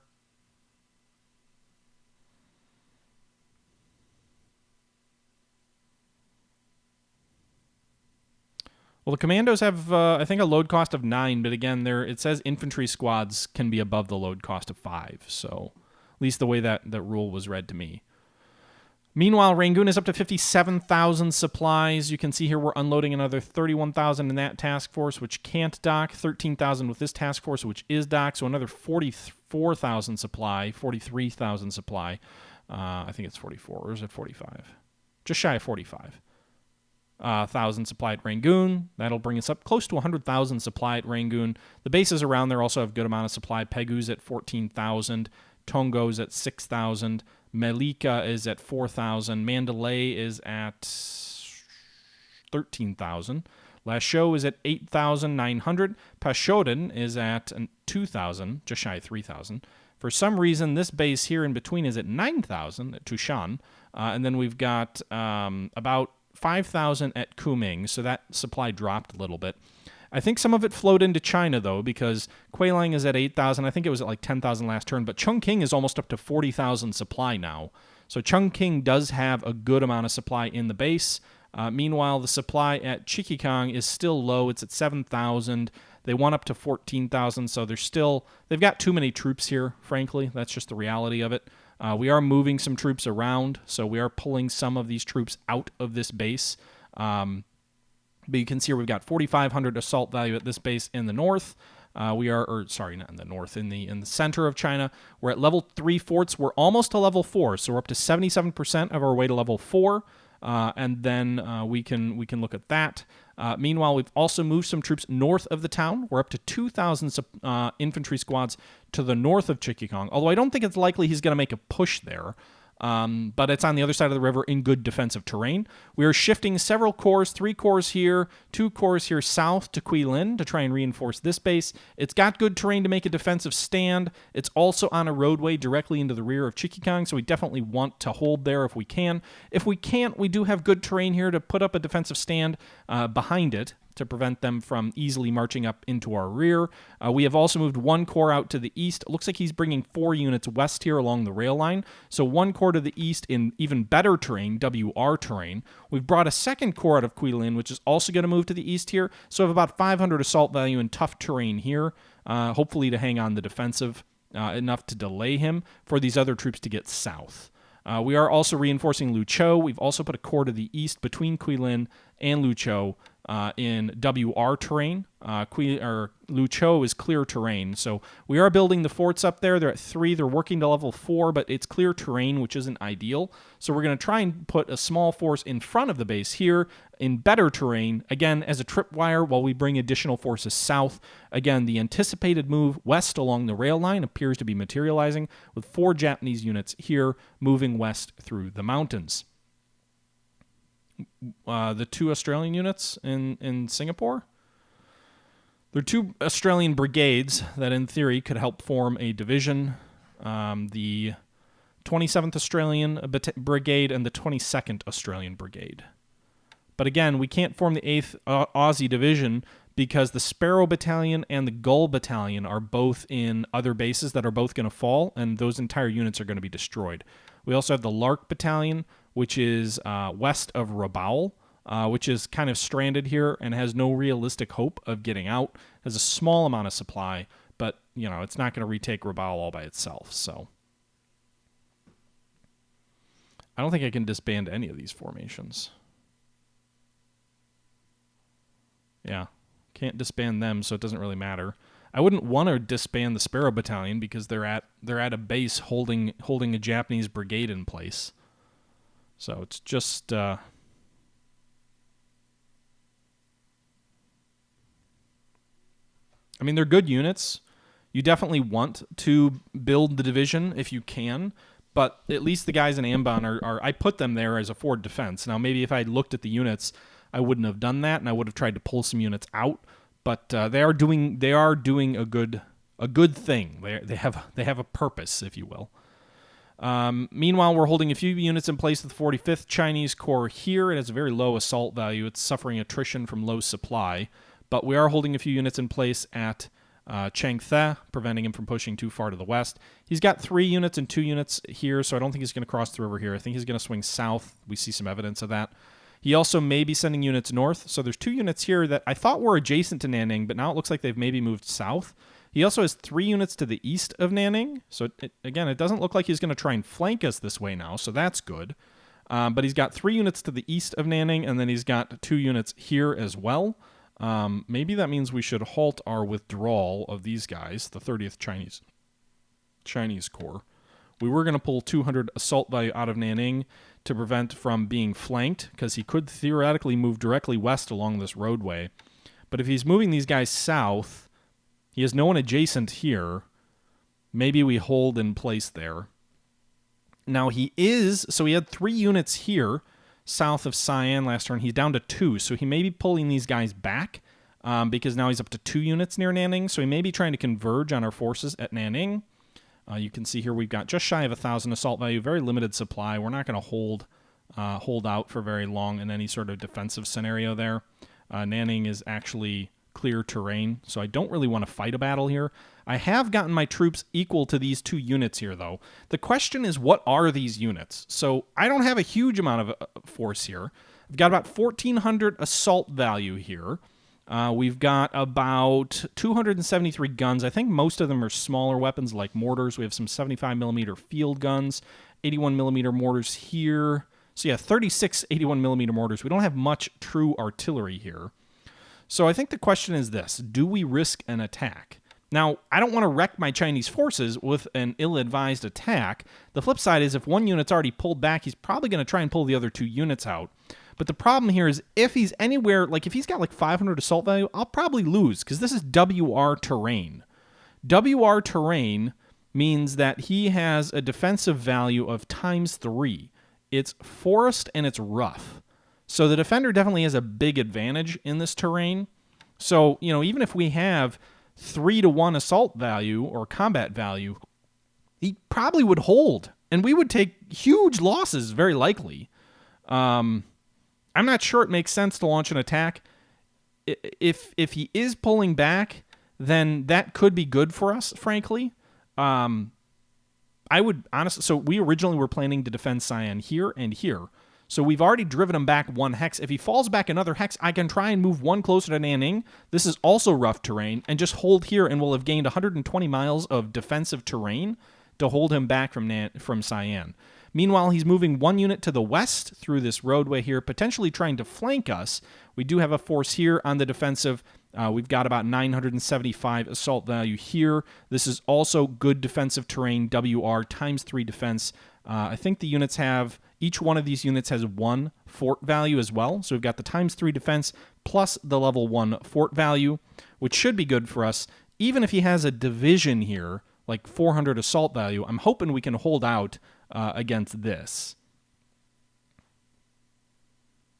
Well, the commandos have, I think, a load cost of 9, but again, it says infantry squads can be above the load cost of 5, so at least the way that rule was read to me. Meanwhile, Rangoon is up to 57,000 supplies. You can see here we're unloading another 31,000 in that task force, which can't dock, 13,000 with this task force, which is docked, so another 44,000 supply, 43,000 supply. I think it's 44, or is it 45? Just shy of 45. 1,000 supply at Rangoon. That'll bring us up close to 100,000 supply at Rangoon. The bases around there also have a good amount of supply. Pegu's at 14,000. Tongo's at 6,000. Melika is at 4,000. Mandalay is at 13,000. Lasho is at 8,900. Pashoden is at 2,000, just shy of 3,000. For some reason, this base here in between is at 9,000 at Tushan. And then we've got about 5,000 at Kuming, so that supply dropped a little bit. I think some of it flowed into China, though, because Kuilang is at 8,000. I think it was at like 10,000 last turn, but Chongqing is almost up to 40,000 supply now. So Chongqing does have a good amount of supply in the base. Meanwhile, the supply at Chikikang is still low. It's at 7,000. They want up to 14,000, so they've got too many troops here, frankly. That's just the reality of it. We are moving some troops around, so we are pulling some of these troops out of this base. But you can see here we've got 4,500 assault value at this base in the north. Not in the north, in the center of China. We're at level 3 forts. We're almost to level 4, so we're up to 77% of our way to level 4. And then we can look at that. Meanwhile, we've also moved some troops north of the town. We're up to 2,000 infantry squads to the north of Chikikong, although I don't think it's likely he's going to make a push there. But it's on the other side of the river in good defensive terrain. We are shifting several corps, 3 corps here, 2 corps here south to Quilin to try and reinforce this base. It's got good terrain to make a defensive stand. It's also on a roadway directly into the rear of Chikikong, so we definitely want to hold there if we can. If we can't, we do have good terrain here to put up a defensive stand behind it to prevent them from easily marching up into our rear. We have also moved 1 corps out to the east. It looks like he's bringing 4 units west here along the rail line. So 1 corps to the east in even better terrain, WR terrain. We've brought a 2nd corps out of Quilin, which is also going to move to the east here. So we have about 500 assault value in tough terrain here, hopefully to hang on the defensive enough to delay him for these other troops to get south. We are also reinforcing Luchou. We've also put a corps to the east between Quilin and Luchou in WR terrain. Luchou is clear terrain. So we are building the forts up there. They're at 3. They're working to level 4, but it's clear terrain, which isn't ideal. So we're going to try and put a small force in front of the base here in better terrain, again, as a tripwire while we bring additional forces south. Again, the anticipated move west along the rail line appears to be materializing, with 4 Japanese units here moving west through the mountains. The 2 Australian units in Singapore. There are 2 Australian brigades that, in theory, could help form a division. The 27th Australian Brigade and the 22nd Australian Brigade. But again, we can't form the 8th Aussie Division because the Sparrow Battalion and the Gull Battalion are both in other bases that are both going to fall, and those entire units are going to be destroyed. We also have the Lark Battalion, which is west of Rabaul, which is kind of stranded here and has no realistic hope of getting out. Has a small amount of supply, but it's not going to retake Rabaul all by itself. So I don't think I can disband any of these formations. Yeah, can't disband them, so it doesn't really matter. I wouldn't want to disband the Sparrow Battalion because they're at a base holding a Japanese brigade in place. So it's just I mean, they're good units. You definitely want to build the division if you can, but at least the guys in Ambon are I put them there as a forward defense. Now, maybe if I had looked at the units, I wouldn't have done that, and I would have tried to pull some units out. But they are doing a good thing. They have a purpose, if you will. Meanwhile, we're holding a few units in place with the 45th Chinese Corps here. It has a very low assault value. It's suffering attrition from low supply. But we are holding a few units in place at Changthe, preventing him from pushing too far to the west. He's got 3 units and 2 units here, so I don't think he's going to cross the river here. I think he's going to swing south. We see some evidence of that. He also may be sending units north. So there's 2 units here that I thought were adjacent to Nanning, but now it looks like they've maybe moved south. He also has 3 units to the east of Nanning. So, again, it doesn't look like he's going to try and flank us this way now, so that's good. But he's got 3 units to the east of Nanning, and then he's got 2 units here as well. Maybe that means we should halt our withdrawal of these guys, the 30th Chinese Corps. We were going to pull 200 assault value out of Nanning to prevent from being flanked, because he could theoretically move directly west along this roadway. But if he's moving these guys south, he has no one adjacent here. Maybe we hold in place there. Now so he had 3 units here south of Cyan last turn. He's down to 2, so he may be pulling these guys back because now he's up to 2 units near Nanning. So he may be trying to converge on our forces at Nanning. You can see here we've got just shy of 1,000 assault value, very limited supply. We're not going to hold out for very long in any sort of defensive scenario there. Nanning is actually clear terrain, so I don't really want to fight a battle here. I have gotten my troops equal to these 2 units here, though. The question is, what are these units? So I don't have a huge amount of force here. I've got about 1,400 assault value here. We've got about 273 guns. I think most of them are smaller weapons like mortars. We have some 75mm field guns, 81mm mortars here. So yeah, 36 81mm mortars. We don't have much true artillery here. So I think the question is this: do we risk an attack? Now, I don't want to wreck my Chinese forces with an ill-advised attack. The flip side is if one unit's already pulled back, he's probably going to try and pull the other 2 units out. But the problem here is if he's anywhere, like if he's got like 500 assault value, I'll probably lose because this is WR terrain. WR terrain means that he has a defensive value of ×3. It's forest and it's rough. So the defender definitely has a big advantage in this terrain. So, even if we have 3-to-1 assault value or combat value, he probably would hold, and we would take huge losses, very likely. I'm not sure it makes sense to launch an attack. If he is pulling back, then that could be good for us, frankly. I would honestly... So we originally were planning to defend Cyan here and here. So we've already driven him back 1 hex. If he falls back another hex, I can try and move 1 closer to Nanning. This is also rough terrain, and just hold here, and we'll have gained 120 miles of defensive terrain to hold him back from Cyan. Meanwhile, he's moving 1 unit to the west through this roadway here, potentially trying to flank us. We do have a force here on the defensive. We've got about 975 assault value here. This is also good defensive terrain, WR ×3 defense. I think the units have, each one of these units has 1 fort value as well. So we've got the ×3 defense plus the level 1 fort value, which should be good for us. Even if he has a division here, like 400 assault value, I'm hoping we can hold out against this.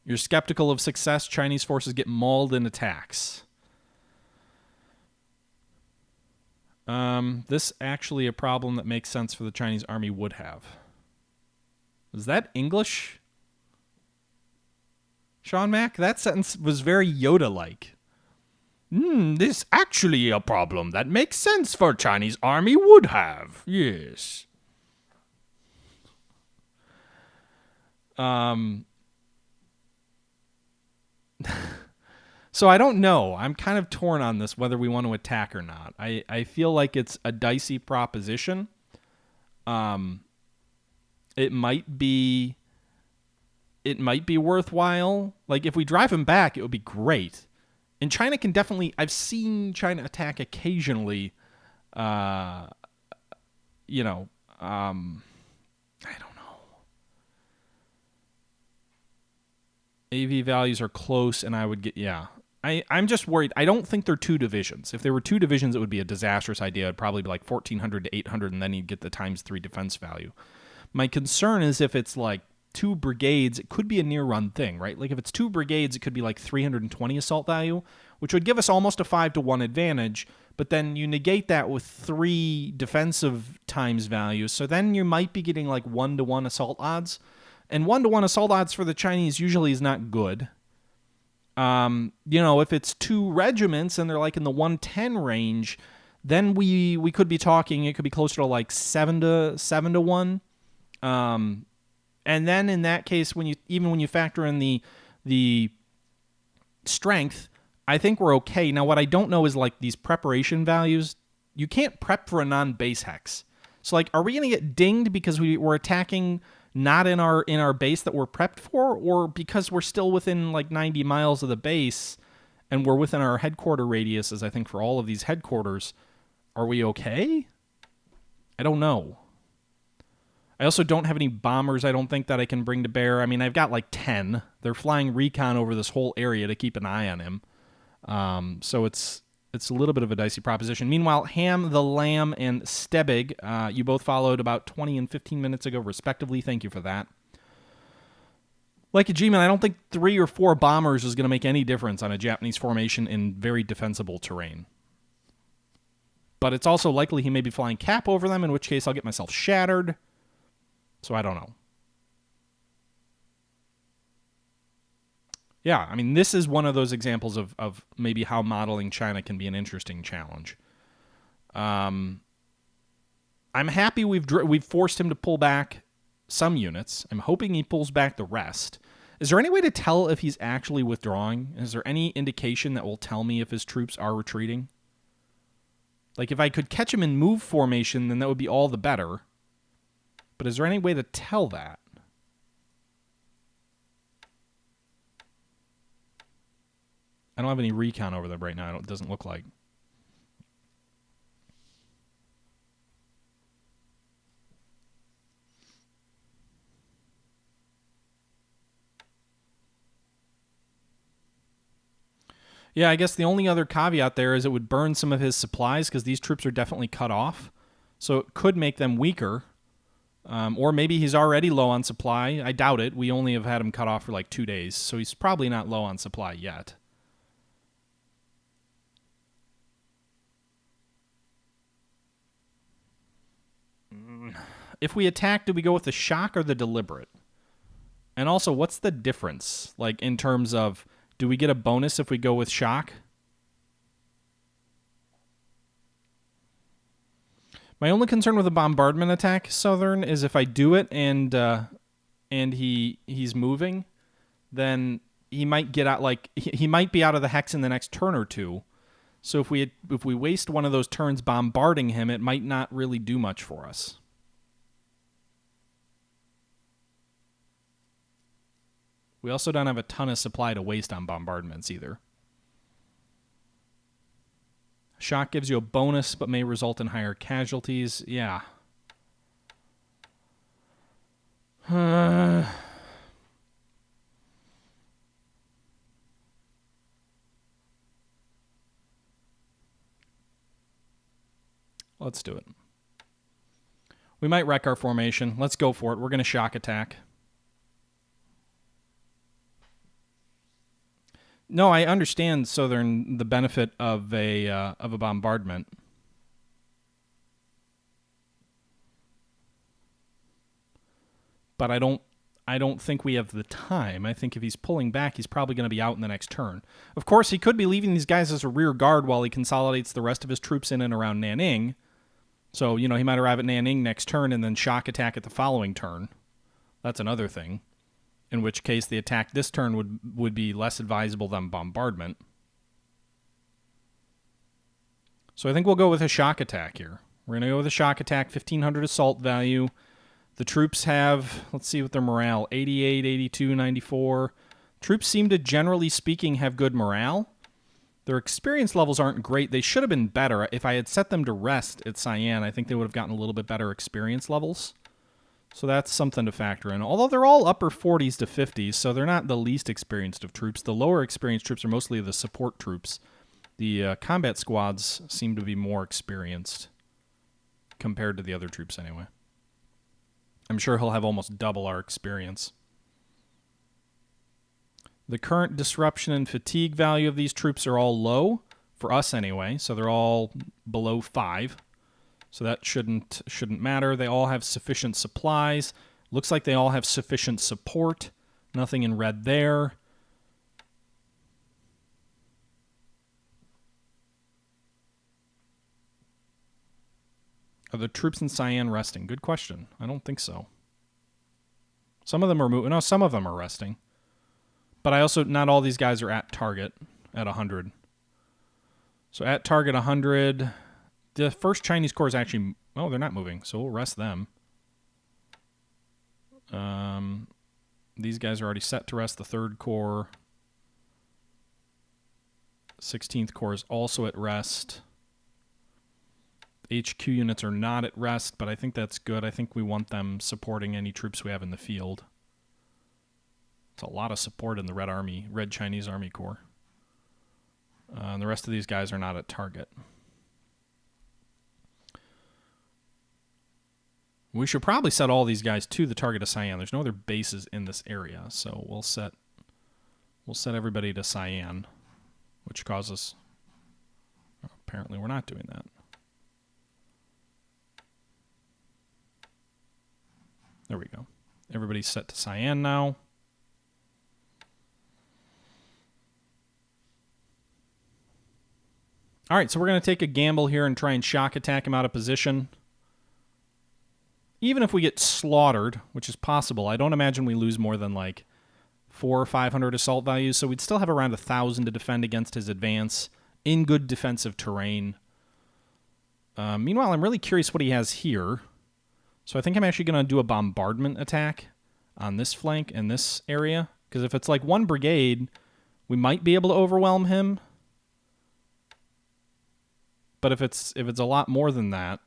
You're skeptical of success. Chinese forces get mauled in attacks. This actually a problem that makes sense for the Chinese army would have. Is that English? Sean Mack? That sentence was very Yoda-like. This actually a problem that makes sense for Chinese army would have. Yes. So I don't know. I'm kind of torn on this, whether we want to attack or not. I feel like it's a dicey proposition. It might be worthwhile. Like, if we drive him back, it would be great. And China can definitely, I've seen China attack occasionally, I don't know. AV values are close, and I would get, I'm just worried. I don't think they're 2 divisions. If there were 2 divisions, it would be a disastrous idea. It'd probably be like 1,400 to 800, and then you'd get the ×3 defense value. My concern is if it's like 2 brigades, it could be a near-run thing, right? Like if it's 2 brigades, it could be like 320 assault value, which would give us almost a 5-to-1 advantage, but then you negate that with 3 defensive times values, so then you might be getting like 1-to-1 assault odds, and 1-to-1 assault odds for the Chinese usually is not good. If it's 2 regiments and they're like in the 110 range, then we could be talking, it could be closer to like 7-to-1. And then in that case, when you factor in the strength, I think we're okay. Now, what I don't know is like these preparation values. You can't prep for a non-base hex. So like, are we going to get dinged because we're attacking not in our base that we're prepped for, or because we're still within like 90 miles of the base and we're within our headquarter radiuses? I think for all of these headquarters, are we okay? I don't know. I also don't have any bombers, I don't think, that I can bring to bear. I mean, I've got like 10. They're flying recon over this whole area to keep an eye on him. So it's a little bit of a dicey proposition. Meanwhile, Ham, the Lamb, and Stebig, you both followed about 20 and 15 minutes ago, respectively. Thank you for that. Like a G-Man, I don't think 3 or 4 bombers is going to make any difference on a Japanese formation in very defensible terrain. But it's also likely he may be flying cap over them, in which case I'll get myself shattered. So I don't know. Yeah, I mean, this is one of those examples of maybe how modeling China can be an interesting challenge. I'm happy we've forced him to pull back some units. I'm hoping he pulls back the rest. Is there any way to tell if he's actually withdrawing? Is there any indication that will tell me if his troops are retreating? Like, if I could catch him in move formation, then that would be all the better. But is there any way to tell that? I don't have any recon over there right now. It doesn't look like. Yeah, I guess the only other caveat there is it would burn some of his supplies because these troops are definitely cut off. So it could make them weaker. Or maybe he's already low on supply. I doubt it. We only have had him cut off for like 2 days. So he's probably not low on supply yet. If we attack, do we go with the shock or the deliberate? And also, what's the difference? Like, in terms of, do we get a bonus if we go with shock? My only concern with a bombardment attack, Southern, is if I do it and he's moving, then he might get out, like, he might be out of the hex in the next turn or two. So if we waste one of those turns bombarding him, it might not really do much for us. We also don't have a ton of supply to waste on bombardments either. Shock gives you a bonus, but may result in higher casualties. Yeah. Let's do it. We might wreck our formation. Let's go for it. We're going to shock attack. No, I understand, Southern, the benefit of a bombardment. But I don't think we have the time. I think if he's pulling back, he's probably going to be out in the next turn. Of course, he could be leaving these guys as a rear guard while he consolidates the rest of his troops in and around Nanning. So, you know, he might arrive at Nanning next turn and then shock attack at the following turn. That's another thing. In which case, the attack this turn would be less advisable than bombardment. So I think we'll go with a shock attack here. We're going to go with a shock attack, 1,500 assault value. The troops have, let's see what their morale, 88, 82, 94. Troops seem to, generally speaking, have good morale. Their experience levels aren't great. They should have been better. If I had set them to rest at Cyan, I think they would have gotten a little bit better experience levels. So that's something to factor in. Although they're all upper 40s to 50s, so they're not the least experienced of troops. The lower experienced troops are mostly the support troops. The combat squads seem to be more experienced compared to the other troops anyway. I'm sure he'll have almost double our experience. The current disruption and fatigue value of these troops are all low, for us anyway, so they're all below 5. So that shouldn't matter. They all have sufficient supplies. Looks like they all have sufficient support. Nothing in red there. Are the troops in Cyan resting? Good question. I don't think so. Some of them are moving. No, some of them are resting. But I also, not all these guys are at target at 100. So at target 100, the first Chinese corps is actually, oh, they're not moving, so we'll rest them. These guys are already set to rest. The 3rd Corps. 16th Corps is also at rest. HQ units are not at rest, but I think that's good. I think we want them supporting any troops we have in the field. It's a lot of support in the Red Chinese Army Corps. And the rest of these guys are not at target. We should probably set all these guys to the target of Cyan. There's no other bases in this area, so we'll set everybody to Cyan, which causes... Apparently we're not doing that. There we go. Everybody's set to Cyan now. All right, so we're going to take a gamble here and try and shock attack him out of position. Even if we get slaughtered, which is possible, I don't imagine we lose more than like 400 or 500 assault values, so we'd still have around 1,000 to defend against his advance in good defensive terrain. Meanwhile, I'm really curious what he has here. So I think I'm actually going to do a bombardment attack on this flank and this area, because if it's like one brigade, we might be able to overwhelm him. But if it's a lot more than that,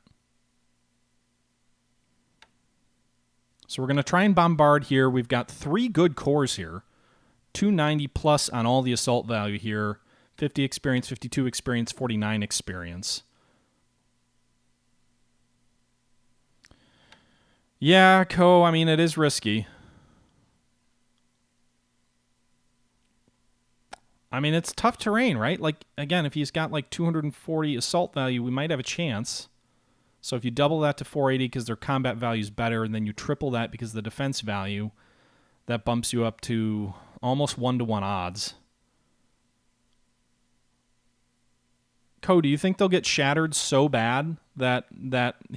so we're going to try and bombard here. We've got 3 good corps here, 290 plus on all the assault value here, 50 experience, 52 experience, 49 experience. Yeah, I mean, it is risky. I mean, it's tough terrain, right? Like, again, if he's got like 240 assault value, we might have a chance. So if you double that to 480 because their combat value is better, and then you triple that because of the defense value, that bumps you up to almost 1-to-1 odds. Do you think they'll get shattered so bad that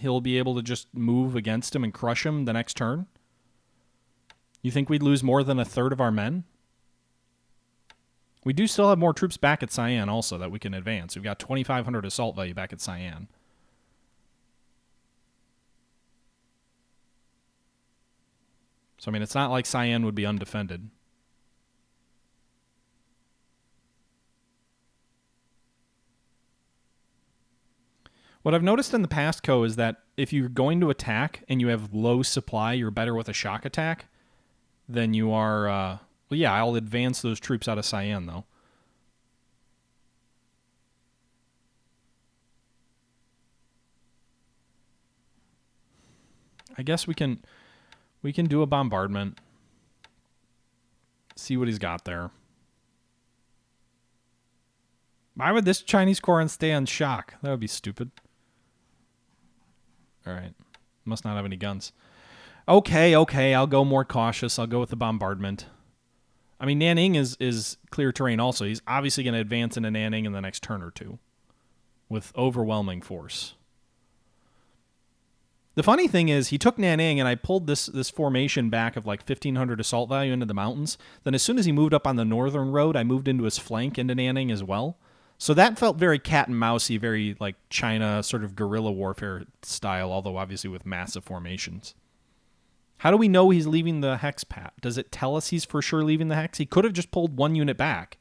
he'll be able to just move against him and crush him the next turn? You think we'd lose more than 1/3 of our men? We do still have more troops back at Cyan also that we can advance. We've got 2,500 assault value back at Cyan. So, I mean, it's not like Cyan would be undefended. What I've noticed in the past, Co, is that if you're going to attack and you have low supply, you're better with a shock attack than you are... well, yeah, I'll advance those troops out of Cyan, though. I guess we can do a bombardment. See what he's got there. Why would this Chinese corps stay on shock? That would be stupid. All right. Must not have any guns. Okay. I'll go more cautious. I'll go with the bombardment. I mean, Nanning is clear terrain also. He's obviously going to advance into Nanning in the next turn or two with overwhelming force. The funny thing is, he took Nanning, and I pulled this formation back of like 1,500 assault value into the mountains. Then as soon as he moved up on the northern road, I moved into his flank into Nanning as well. So that felt very cat and mousey, very like China sort of guerrilla warfare style, although obviously with massive formations. How do we know he's leaving the hex, Pat? Does it tell us he's for sure leaving the hex? He could have just pulled one unit back.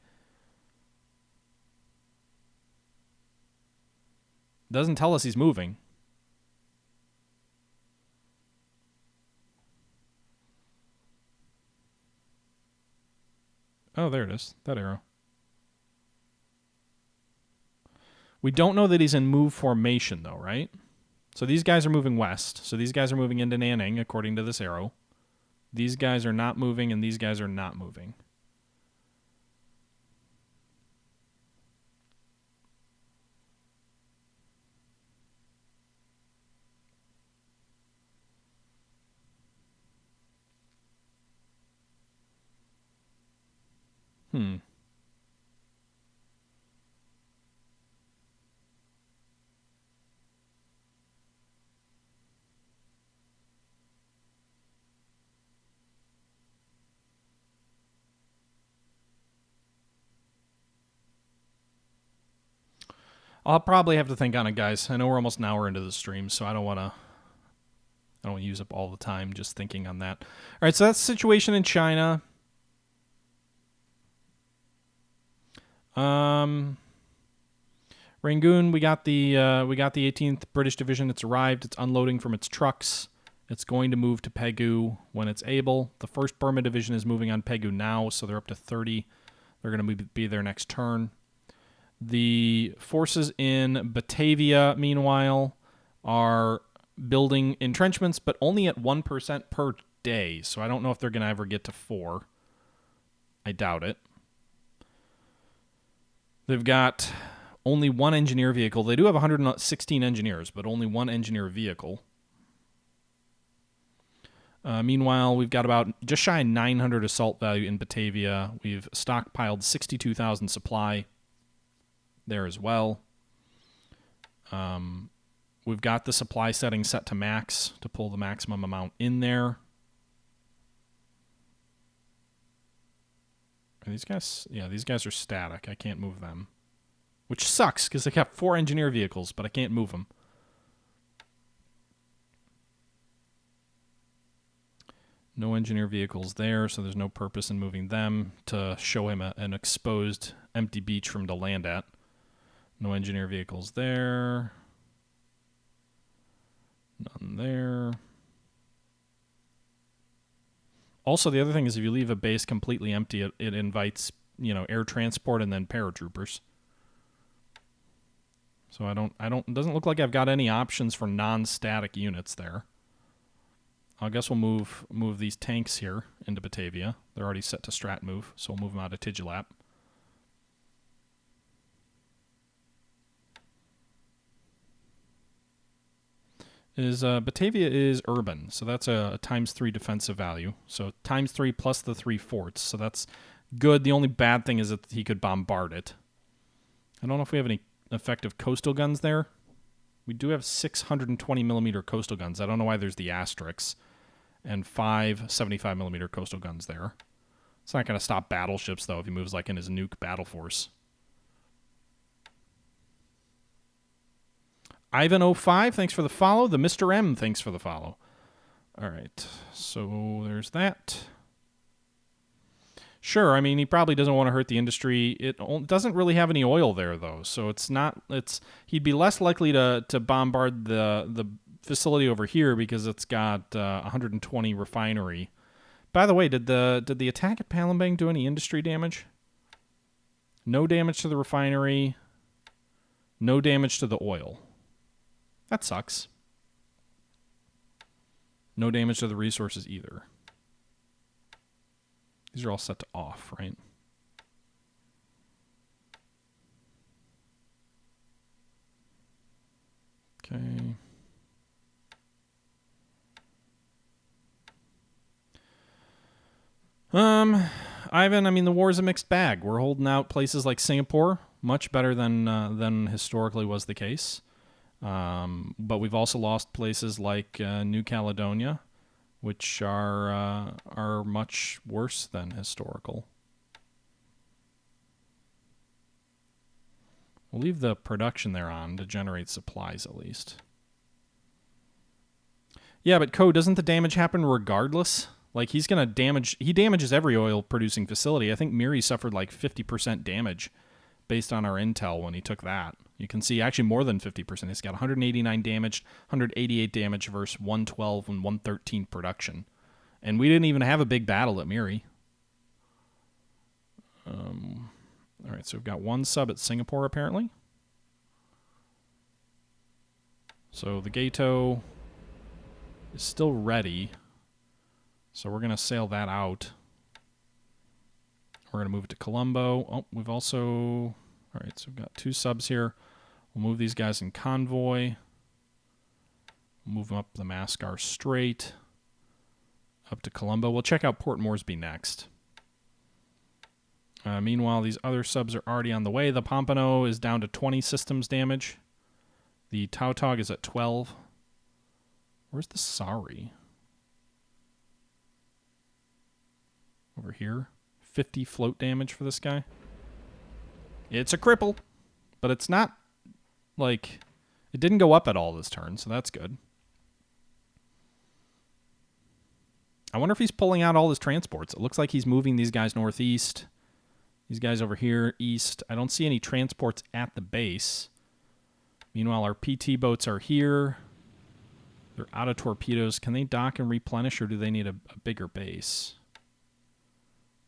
Doesn't tell us he's moving. Oh, there it is. That arrow. We don't know that he's in move formation, though, right? So these guys are moving west. So these guys are moving into Nanning, according to this arrow. These guys are not moving, and these guys are not moving. I'll probably have to think on it, guys. I know we're almost an hour into the stream, so I don't want to use up all the time just thinking on that. All right, so that's the situation in China. Rangoon, we got the 18th British Division. It's arrived. It's unloading from its trucks. It's going to move to Pegu when it's able. The 1st Burma Division is moving on Pegu now, so they're up to 30. They're going to be there next turn. The forces in Batavia, meanwhile, are building entrenchments, but only at 1% per day. So I don't know if they're going to ever get to 4. I doubt it. They've got only 1 engineer vehicle. They do have 116 engineers, but only 1 engineer vehicle. Meanwhile, we've got about just shy of 900 assault value in Batavia. We've stockpiled 62,000 supply there as well. We've got the supply setting set to max to pull the maximum amount in there. Are these guys? Yeah, these guys are static. I can't move them. Which sucks, because they got 4 engineer vehicles, but I can't move them. No engineer vehicles there, so there's no purpose in moving them to show him an exposed empty beach for him to land at. No engineer vehicles there. None there. Also, the other thing is if you leave a base completely empty, it invites, air transport and then paratroopers. So it doesn't look like I've got any options for non-static units there. I guess we'll move these tanks here into Batavia. They're already set to strat move, so we'll move them out of Tigilap. Batavia is urban, so that's a ×3 defensive value. So ×3 plus the 3 forts, so that's good. The only bad thing is that he could bombard it. I don't know if we have any effective coastal guns there. We do have 620 millimeter coastal guns. I don't know why there's the asterisks. And 5 75 millimeter coastal guns there. It's not going to stop battleships, though, if he moves like in his nuke battle force. Ivan05, thanks for the follow. The Mr. M, thanks for the follow. All right, so there's that. Sure, I mean, he probably doesn't want to hurt the industry. It doesn't really have any oil there, though, so it's not. He'd be less likely to bombard the facility over here because it's got 120 refinery. By the way, did the attack at Palembang do any industry damage? No damage to the refinery. No damage to the oil. That sucks. No damage to the resources either. These are all set to off, right? Okay. Ivan, I mean, the war's a mixed bag. We're holding out places like Singapore, much better than historically was the case. But we've also lost places like New Caledonia, which are much worse than historical. We'll leave the production there on to generate supplies at least. Yeah, but Ko, doesn't the damage happen regardless? Like, he damages every oil-producing facility. I think Miri suffered like 50% damage based on our intel when he took that. You can see actually more than 50%. He's got 189 damage, 188 damage versus 112 and 113 production. And we didn't even have a big battle at Miri. All right, so we've got one sub at Singapore, apparently. So the Gato is still ready. So we're going to sail that out. We're going to move it to Colombo. Oh, we've also... All right, so we've got two subs here. We'll move these guys in convoy. Move them up the Mascar Strait. Up to Colombo. We'll check out Port Moresby next. Meanwhile, these other subs are already on the way. The Pompano is down to 20 systems damage. The Tautog is at 12. Where's the Sari? Over here. 50 float damage for this guy. It's a cripple, but it's not, like, it didn't go up at all this turn, so that's good. I wonder if he's pulling out all his transports. It looks like he's moving these guys northeast. These guys over here, east. I don't see any transports at the base. Meanwhile, our PT boats are here. They're out of torpedoes. Can they dock and replenish, or do they need a bigger base?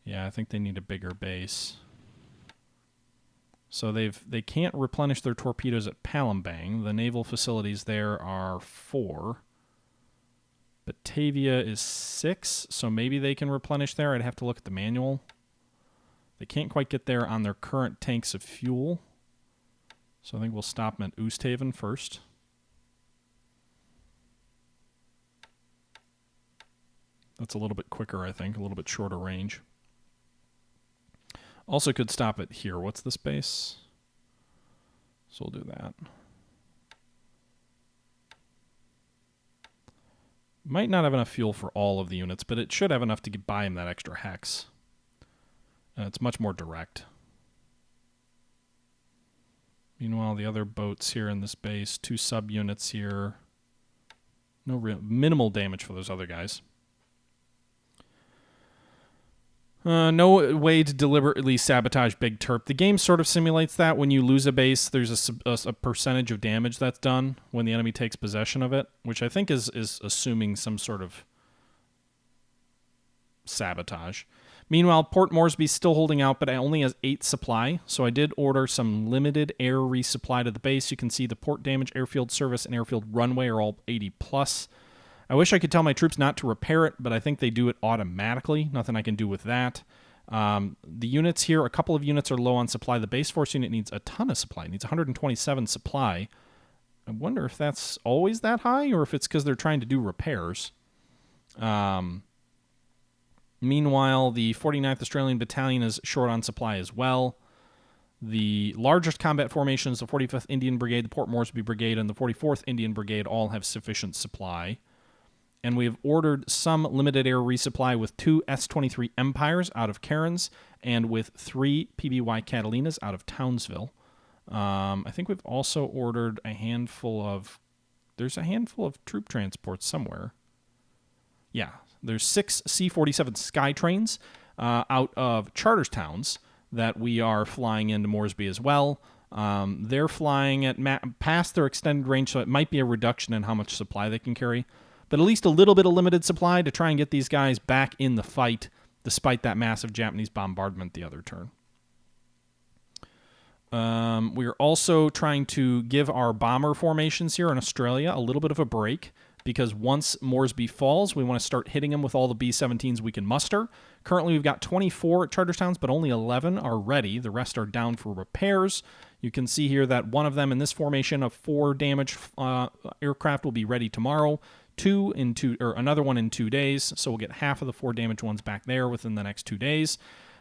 Yeah, I think they need a bigger base. So they can't replenish their torpedoes at Palembang. The naval facilities there are 4. Batavia is 6, so maybe they can replenish there. I'd have to look at the manual. They can't quite get there on their current tanks of fuel. So I think we'll stop them at Oosthaven first. That's a little bit quicker, I think, a little bit shorter range. Also could stop it here. What's this base? So we'll do that. Might not have enough fuel for all of the units, but it should have enough to buy him that extra hex. It's much more direct. Meanwhile, the other boats here in this base, 2 subunits here. No real minimal damage for those other guys. No way to deliberately sabotage Big Terp. The game sort of simulates that. When you lose a base, there's a percentage of damage that's done when the enemy takes possession of it, which I think is assuming some sort of sabotage. Meanwhile, Port Moresby's still holding out, but it only has 8 supply, so I did order some limited air resupply to the base. You can see the port damage, airfield service, and airfield runway are all 80 plus. I wish I could tell my troops not to repair it, but I think they do it automatically. Nothing I can do with that. The units here, a couple of units are low on supply. The base force unit needs a ton of supply. It needs 127 supply. I wonder if that's always that high, or if it's because they're trying to do repairs. Meanwhile, the 49th Australian Battalion is short on supply as well. The largest combat formations, the 45th Indian Brigade, the Port Moresby Brigade, and the 44th Indian Brigade all have sufficient supply. And we have ordered some limited air resupply with 2 S-23 Empires out of Cairns and with 3 PBY Catalinas out of Townsville. I think we've also ordered a handful of... There's a handful of troop transports somewhere. Yeah, there's 6 C-47 Skytrains. out of Chartertowns that we are flying into Moresby as well. They're flying at past their extended range, so it might be a reduction in how much supply they can carry, but at least a little bit of limited supply to try and get these guys back in the fight, despite that massive Japanese bombardment the other turn. We are also trying to give our bomber formations here in Australia a little bit of a break, because once Moresby falls, we want to start hitting them with all the B-17s we can muster. Currently, we've got 24 at Chartertowns, but only 11 are ready. The rest are down for repairs. You can see here that one of them in this formation of 4 damaged aircraft will be ready tomorrow. Another one in 2 days, so we'll get half of the 4 damaged ones back there within the next 2 days.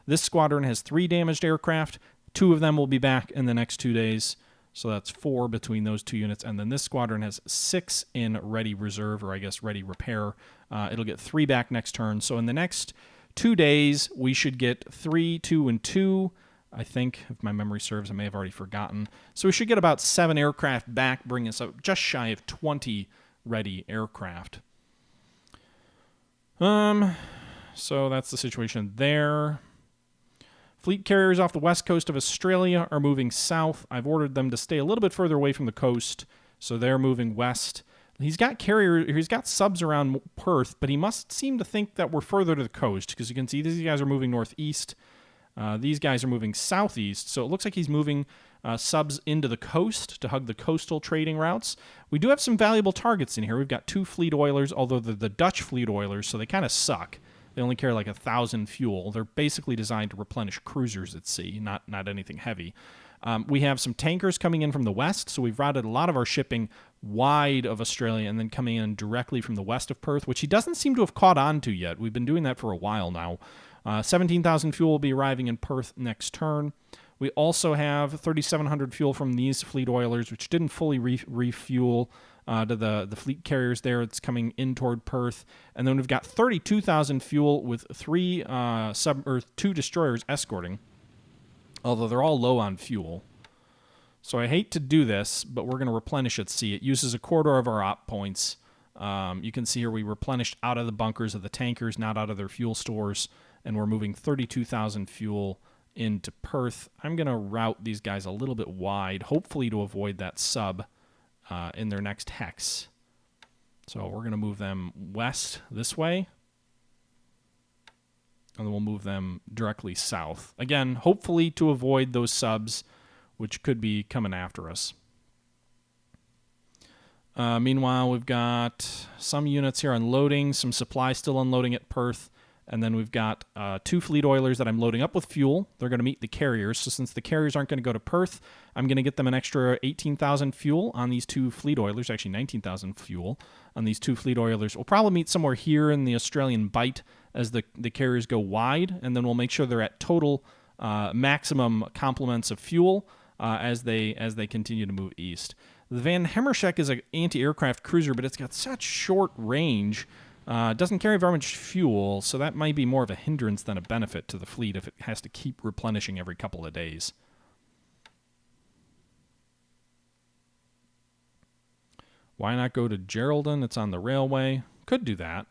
This squadron has 3 damaged aircraft. 2 of them will be back in the next 2 days. So that's 4 between those 2 units. And then this squadron has 6 in ready reserve, or I guess ready repair. It'll get 3 back next turn. So in the next 2 days, we should get 3, 2, and 2. I think, if my memory serves, I may have already forgotten. So we should get about 7 aircraft back, bringing us up just shy of 20 ready aircraft. So that's the situation there. Fleet carriers off the west coast of Australia are moving south. I've ordered them to stay a little bit further away from the coast, so they're moving west. He's got subs around Perth, but he must seem to think that we're further to the coast, because you can see these guys are moving northeast. These guys are moving southeast, so it looks like he's moving subs into the coast to hug the coastal trading routes. We do have some valuable targets in here. We've got 2 fleet oilers, although they're the Dutch fleet oilers, so they kind of suck. They only carry like 1,000 fuel. They're basically designed to replenish cruisers at sea, not anything heavy. We have some tankers coming in from the west, so we've routed a lot of our shipping wide of Australia and then coming in directly from the west of Perth, which he doesn't seem to have caught on to yet. We've been doing that for a while now. 17,000 fuel will be arriving in Perth next turn. We also have 3,700 fuel from these fleet oilers, which didn't fully refuel to the fleet carriers there. It's coming in toward Perth. And then we've got 32,000 fuel with 2 destroyers escorting, although they're all low on fuel. So I hate to do this, but we're going to replenish at sea. It uses a quarter of our op points. You can see here we replenished out of the bunkers of the tankers, not out of their fuel stores, and we're moving 32,000 fuel into Perth. I'm going to route these guys a little bit wide, hopefully to avoid that sub in their next hex. So we're going to move them west this way, and then we'll move them directly south. Again, hopefully to avoid those subs, which could be coming after us. Meanwhile, we've got some units here unloading, some supply still unloading at Perth, and then we've got 2 fleet oilers that I'm loading up with fuel. They're going to meet the carriers, so since the carriers aren't going to go to Perth, I'm going to get them an extra 18,000 fuel on these 2 fleet oilers, actually 19,000 fuel on these 2 fleet oilers. We'll probably meet somewhere here in the Australian Bight as the carriers go wide, and then we'll make sure they're at total maximum complements of fuel as they continue to move east. The Van Hemmerschek is an anti-aircraft cruiser, but it's got such short range. It doesn't carry very much fuel, so that might be more of a hindrance than a benefit to the fleet if it has to keep replenishing every couple of days. Why not go to Geraldton? It's on the railway. Could do that.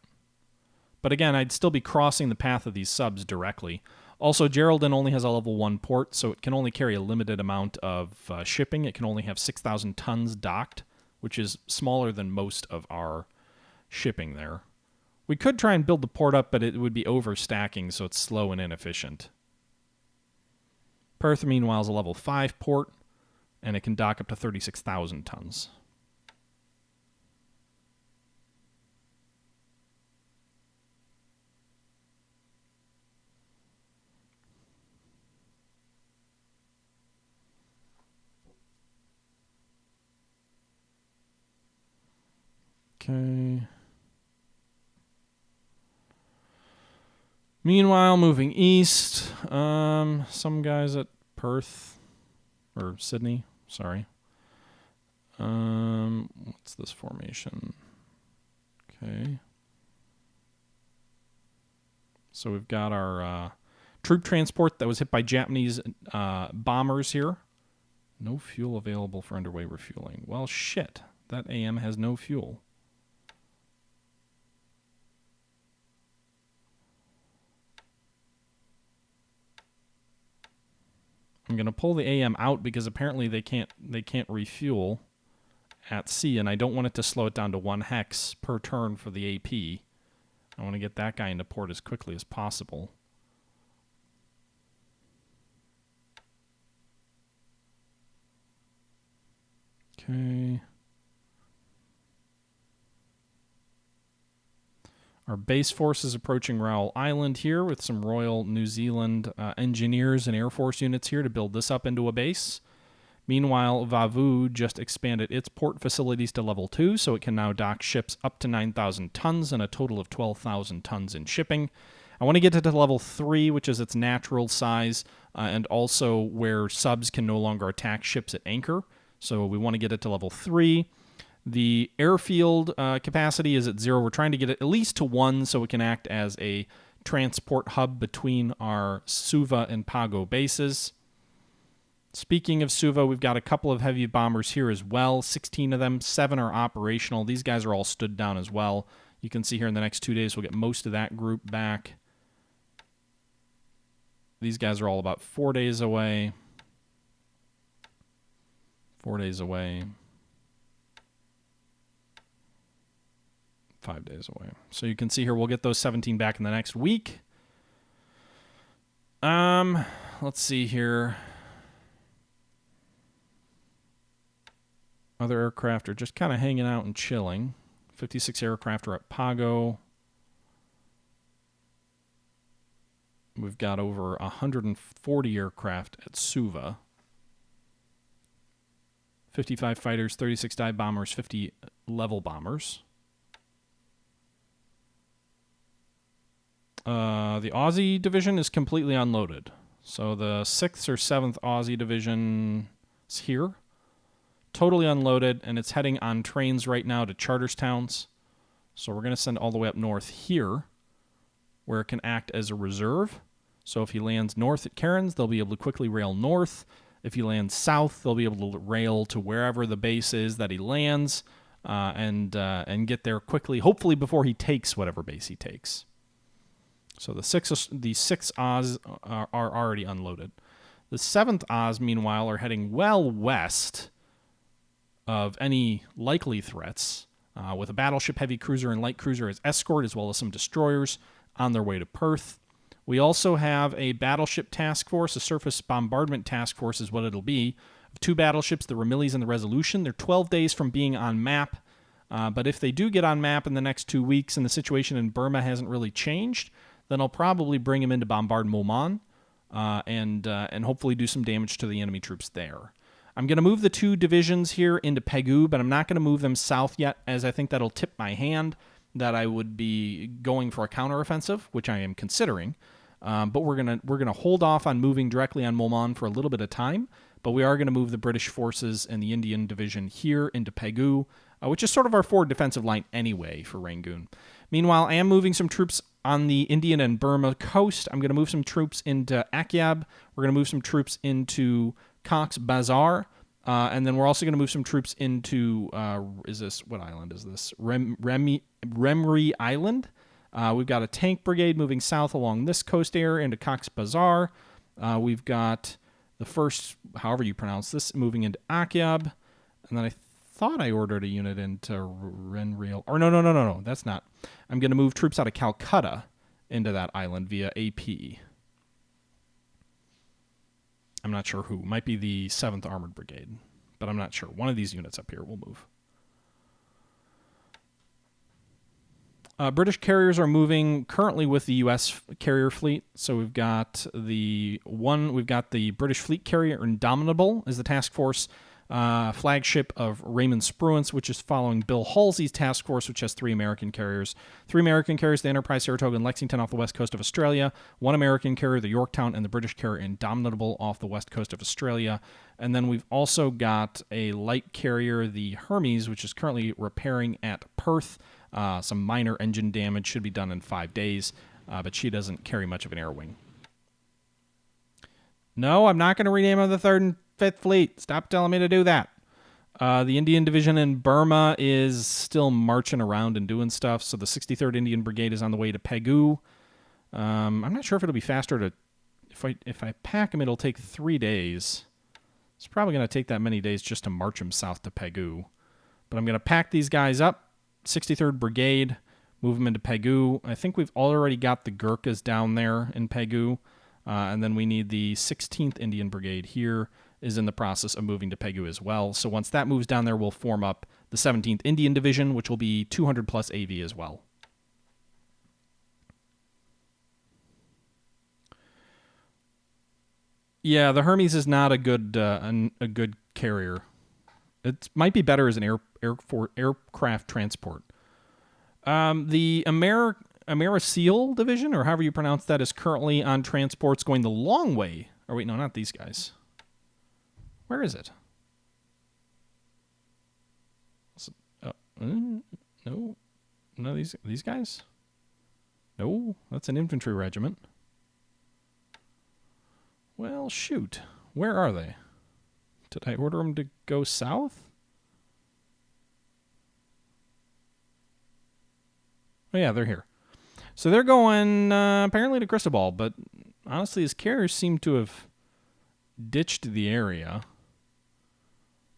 But again, I'd still be crossing the path of these subs directly. Also, Geraldton only has a level 1 port, so it can only carry a limited amount of shipping. It can only have 6,000 tons docked, which is smaller than most of our shipping there. We could try and build the port up, but it would be overstacking, so it's slow and inefficient. Perth, meanwhile, is a level 5 port, and it can dock up to 36,000 tons. Okay. Meanwhile, moving east, some guys at Perth, or Sydney, sorry. What's this formation? Okay. So we've got our troop transport that was hit by Japanese bombers here. No fuel available for underway refueling. Well, shit. That AM has no fuel. I'm going to pull the AM out because apparently they can't refuel at sea, and I don't want it to slow it down to 1 hex per turn for the AP. I want to get that guy into port as quickly as possible. Okay. Our base force is approaching Raoul Island here with some Royal New Zealand engineers and Air Force units here to build this up into a base. Meanwhile, Vavu just expanded its port facilities to level 2, so it can now dock ships up to 9,000 tons and a total of 12,000 tons in shipping. I want to get it to level 3, which is its natural size, and also where subs can no longer attack ships at anchor. So we want to get it to level 3. The airfield capacity is at 0. We're trying to get it at least to 1 so it can act as a transport hub between our Suva and Pago bases. Speaking of Suva, we've got a couple of heavy bombers here as well. 16 of them, 7 are operational. These guys are all stood down as well. You can see here in the next 2 days we'll get most of that group back. These guys are all about 4 days away. 4 days away. 5 days away. So you can see here we'll get those 17 back in the next week. Let's see here. Other aircraft are just kind of hanging out and chilling. 56 aircraft are at Pago. We've got over 140 aircraft at Suva. 55 fighters, 36 dive bombers, 50 level bombers. The Aussie division is completely unloaded. So the 6th or 7th Aussie division is here. Totally unloaded, and it's heading on trains right now to Charterstowns. So we're going to send all the way up north here, where it can act as a reserve. So if he lands north at Cairns, they'll be able to quickly rail north. If he lands south, they'll be able to rail to wherever the base is that he lands, and get there quickly, hopefully before he takes whatever base he takes. So the 6 Oz are already unloaded. The 7th Oz, meanwhile, are heading well west of any likely threats, with a battleship, heavy cruiser, and light cruiser as escort, as well as some destroyers on their way to Perth. We also have a battleship task force, a surface bombardment task force is what it'll be, of 2 battleships, the Ramillies and the Resolution. They're 12 days from being on map, but if they do get on map in the next 2 weeks and the situation in Burma hasn't really changed, then I'll probably bring them in to bombard Moman, and hopefully do some damage to the enemy troops there. I'm going to move the 2 divisions here into Pegu, but I'm not going to move them south yet, as I think that'll tip my hand that I would be going for a counteroffensive, which I am considering. But we're gonna hold off on moving directly on Moman for a little bit of time. But we are going to move the British forces and the Indian division here into Pegu, which is sort of our forward defensive line anyway for Rangoon. Meanwhile, I am moving some troops on the Indian and Burma coast. I'm going to move some troops into Akyab. We're going to move some troops into Cox's Bazar. And then we're also going to move some troops into, what island is this? Remri Island. We've got a tank brigade moving south along this coast area into Cox's Bazar. We've got the first, however you pronounce this, moving into Akyab. And then I thought I ordered a unit into Renreal. Or no, that's not. I'm going to move troops out of Calcutta into that island via AP. I'm not sure who. Might be the 7th Armored Brigade, but I'm not sure. One of these units up here will move. British carriers are moving currently with the U.S. carrier fleet. So we've got the British fleet carrier Indomitable as the task force flagship of Raymond Spruance, which is following Bill Halsey's task force, which has 3 American carriers. 3 American carriers, the Enterprise, Saratoga, and Lexington off the west coast of Australia. 1 American carrier, the Yorktown, and the British carrier Indomitable off the west coast of Australia. And then we've also got a light carrier, the Hermes, which is currently repairing at Perth. Some minor engine damage, should be done in 5 days, but she doesn't carry much of an air wing. No, I'm not going to rename them the 3rd and 5th Fleet. Stop telling me to do that. The Indian Division in Burma is still marching around and doing stuff, so the 63rd Indian Brigade is on the way to Pegu. I'm not sure if it'll be faster if I pack him, it'll take 3 days. It's probably going to take that many days just to march him south to Pegu. But I'm going to pack these guys up. 63rd Brigade, move them into Pegu. I think we've already got the Gurkhas down there in Pegu. And then we need the 16th Indian Brigade here is in the process of moving to Pegu as well. So once that moves down there, we'll form up the 17th Indian Division, which will be 200 plus AV as well. Yeah, the Hermes is not a good carrier. It might be better as an aircraft transport. The Amerisil division, or however you pronounce that, is currently on transports going the long way. Or wait, no, not these guys. Where is it? No, these guys. No, that's an infantry regiment. Well, shoot. Where are they? Did I order them to go south? Oh, yeah, they're here. So they're going, apparently, to Cristobal, but honestly, his carriers seem to have ditched the area.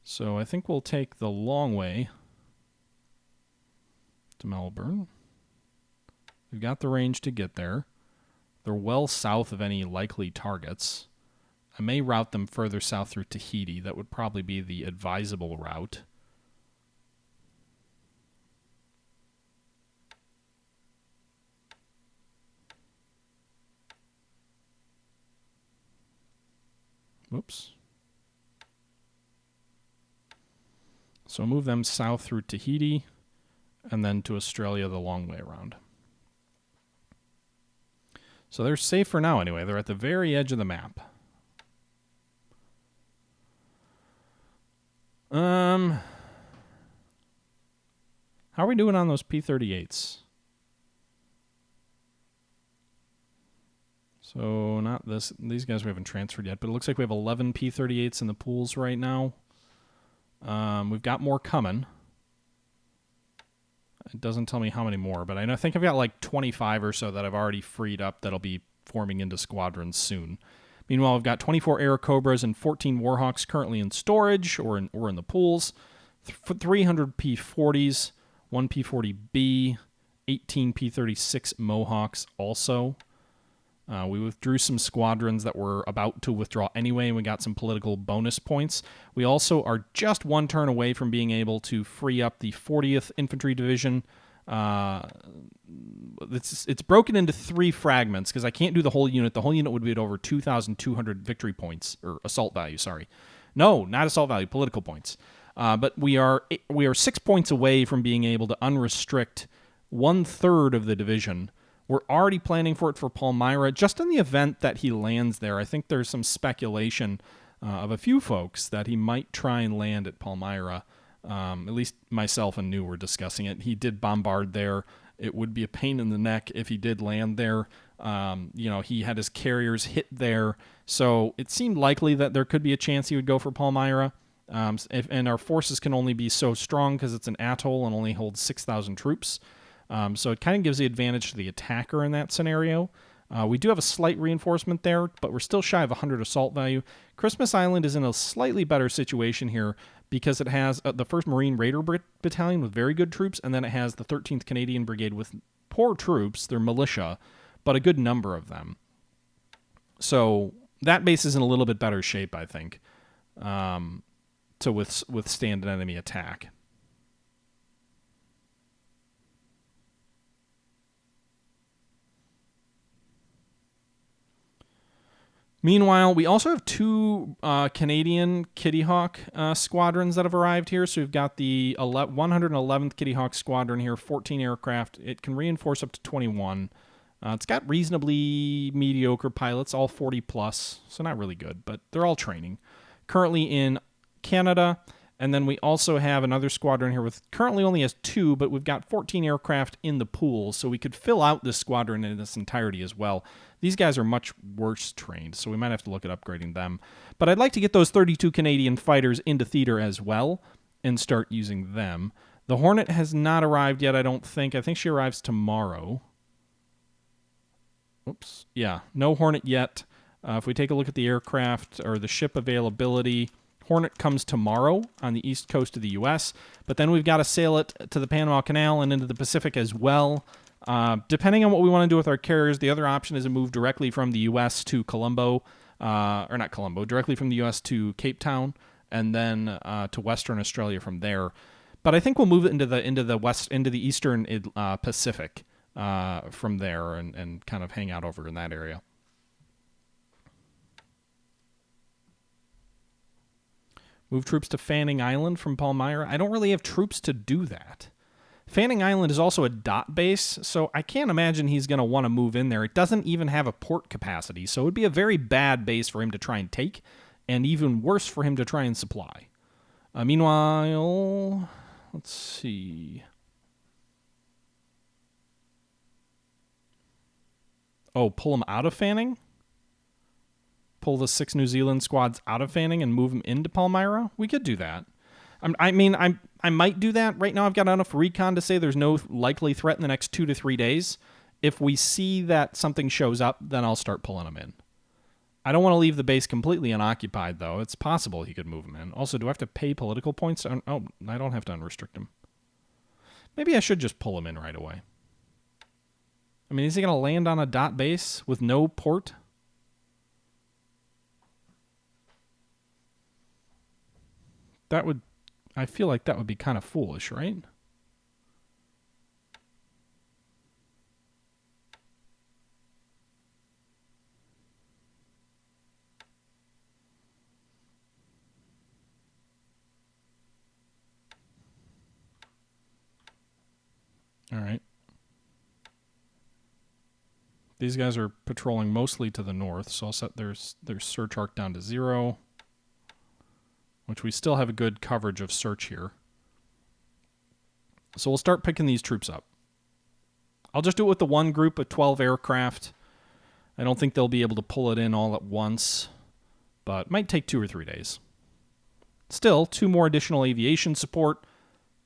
So I think we'll take the long way to Melbourne. We've got the range to get there. They're well south of any likely targets. I may route them further south through Tahiti. That would probably be the advisable route. Whoops. So move them south through Tahiti and then to Australia the long way around. So they're safe for now anyway. They're at the very edge of the map. How are we doing on those P-38s? So not this. These guys we haven't transferred yet, but it looks like we have 11 P-38s in the pools right now. We've got more coming. It doesn't tell me how many more, but I think I've got like 25 or so that I've already freed up that'll be forming into squadrons soon. Meanwhile, I've got 24 Air Cobras and 14 Warhawks currently in storage or in the pools, 300 P-40s, 1 P-40B, 18 P-36 Mohawks also. We withdrew some squadrons that were about to withdraw anyway, and we got some political bonus points. We also are just one turn away from being able to free up the 40th Infantry Division. It's broken into 3 fragments because I can't do the whole unit. The whole unit would be at over 2,200 victory points, or assault value, sorry. No, not assault value, political points. But we are 6 points away from being able to unrestrict 1/3 of the division. We're already planning for it for Palmyra, just in the event that he lands there. I think there's some speculation of a few folks that he might try and land at Palmyra. At least myself and New were discussing it. He did bombard there. It would be a pain in the neck if he did land there. He had his carriers hit there. So it seemed likely that there could be a chance he would go for Palmyra. And our forces can only be so strong because it's an atoll and only holds 6,000 troops. So it kind of gives the advantage to the attacker in that scenario. We do have a slight reinforcement there, but we're still shy of 100 assault value. Christmas Island is in a slightly better situation here because it has the 1st Marine Raider Battalion with very good troops, and then it has the 13th Canadian Brigade with poor troops. They're militia, but a good number of them. So that base is in a little bit better shape, I think, to withstand an enemy attack. Meanwhile, we also have 2 Canadian Kitty Hawk squadrons that have arrived here. So we've got the 111th Kitty Hawk Squadron here, 14 aircraft. It can reinforce up to 21. It's got reasonably mediocre pilots, all 40 plus, so not really good, but they're all training. Currently in Canada, and then we also have another squadron here with currently only has 2, but we've got 14 aircraft in the pool, so we could fill out this squadron in its entirety as well. These guys are much worse trained, so we might have to look at upgrading them. But I'd like to get those 32 Canadian fighters into theater as well and start using them. The Hornet has not arrived yet, I don't think. I think she arrives tomorrow. Oops. Yeah, no Hornet yet. If we take a look at the aircraft or the ship availability, Hornet comes tomorrow on the east coast of the U.S., but then we've got to sail it to the Panama Canal and into the Pacific as well. Depending on what we want to do with our carriers, the other option is to move directly from the U.S. to Colombo, or not Colombo, directly from the U.S. to Cape Town, and then to Western Australia from there. But I think we'll move it into the Eastern Pacific from there, and kind of hang out over in that area. Move troops to Fanning Island from Palmyra. I don't really have troops to do that. Fanning Island is also a dot base, so I can't imagine he's going to want to move in there. It doesn't even have a port capacity, so it would be a very bad base for him to try and take, and even worse for him to try and supply. Meanwhile, let's see. Oh, pull him out of Fanning? Pull the 6 New Zealand squads out of Fanning and move them into Palmyra? We could do that. I might do that. Right now I've got enough recon to say there's no likely threat in the next 2 to 3 days. If we see that something shows up, then I'll start pulling them in. I don't want to leave the base completely unoccupied, though. It's possible he could move them in. Also, do I have to pay political points? Oh, I don't have to unrestrict him. Maybe I should just pull him in right away. I mean, is he going to land on a dot base with no port? I feel like that would be kind of foolish, right? All right. These guys are patrolling mostly to the north, so I'll set their search arc down to 0. Which we still have a good coverage of search here. So we'll start picking these troops up. I'll just do it with the one group of 12 aircraft. I don't think they'll be able to pull it in all at once, but it might take 2 or 3 days. Still, 2 more additional aviation support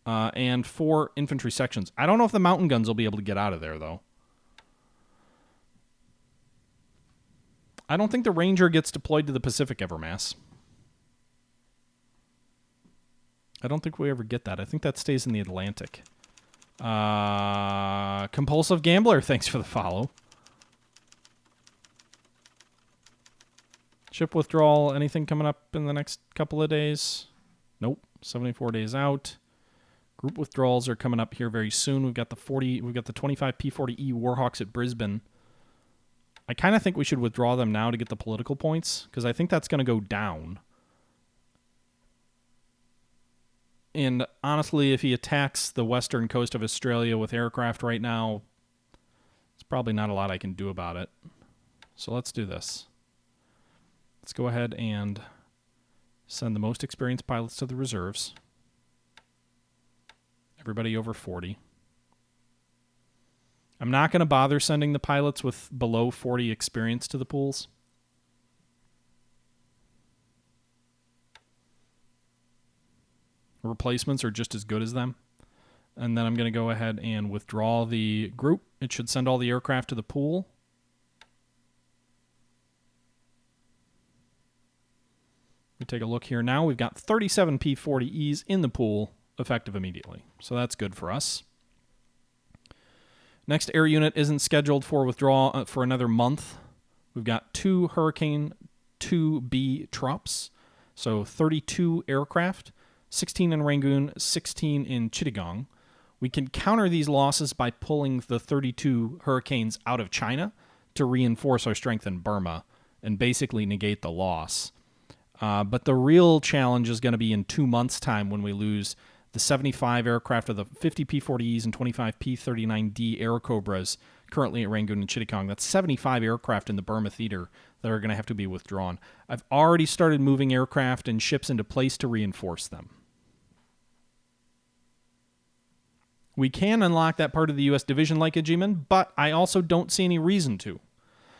and 4 infantry sections. I don't know if the mountain guns will be able to get out of there, though. I don't think the Ranger gets deployed to the Pacific ever, Mass. I don't think we ever get that. I think that stays in the Atlantic. Compulsive Gambler, thanks for the follow. Ship withdrawal, anything coming up in the next couple of days? Nope, 74 days out. Group withdrawals are coming up here very soon. We've got the 25 P-40E Warhawks at Brisbane. I kind of think we should withdraw them now to get the political points, because I think that's going to go down. And honestly, if he attacks the western coast of Australia with aircraft right now, there's probably not a lot I can do about it. So let's do this. Let's go ahead and send the most experienced pilots to the reserves. Everybody over 40. I'm not going to bother sending the pilots with below 40 experience to the pools. Replacements are just as good as them. And then I'm going to go ahead and withdraw the group. It should send all the aircraft to the pool. We take a look here now. We've got 37 P-40Es in the pool, effective immediately. So that's good for us. Next air unit isn't scheduled for withdrawal for another month. We've got 2 Hurricane 2B Trops. So 32 aircraft. 16 in Rangoon, 16 in Chittagong. We can counter these losses by pulling the 32 Hurricanes out of China to reinforce our strength in Burma and basically negate the loss. But the real challenge is going to be in 2 months' time when we lose the 75 aircraft of the 50 P-40Es and 25 P-39D Airacobras currently at Rangoon and Chittagong. That's 75 aircraft in the Burma theater that are going to have to be withdrawn. I've already started moving aircraft and ships into place to reinforce them. We can unlock that part of the U.S. division like Ajiman, but I also don't see any reason to.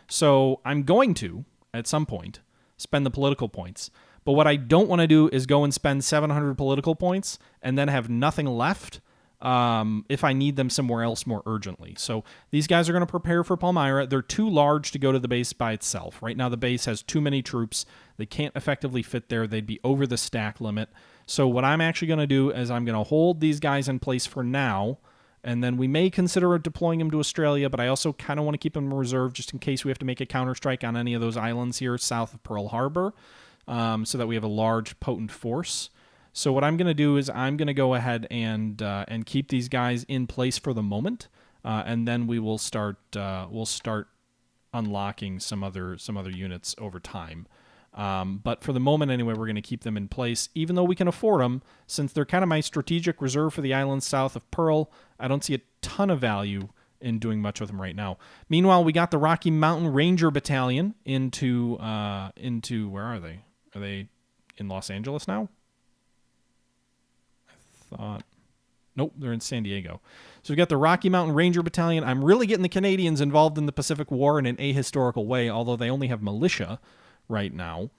So I'm going to, at some point, spend the political points. But what I don't want to do is go and spend 700 political points and then have nothing left if I need them somewhere else more urgently. So these guys are going to prepare for Palmyra. They're too large to go to the base by itself. Right now the base has too many troops. They can't effectively fit there. They'd be over the stack limit. So what I'm actually going to do is I'm going to hold these guys in place for now, and then we may consider deploying them to Australia, but I also kind of want to keep them in reserve just in case we have to make a counterstrike on any of those islands here south of Pearl Harbor, so that we have a large, potent force. So what I'm going to do is I'm going to go ahead and keep these guys in place for the moment, and then we will start unlocking some other units over time. But for the moment anyway, we're going to keep them in place, even though we can afford them, since they're kind of my strategic reserve for the islands south of Pearl. I don't see a ton of value in doing much with them right now. Meanwhile, we got the Rocky Mountain Ranger Battalion into where are they? Are they in Los Angeles now? Nope, they're in San Diego. So we've got the Rocky Mountain Ranger Battalion. I'm really getting the Canadians involved in the Pacific War in an ahistorical way, although they only have militia right now.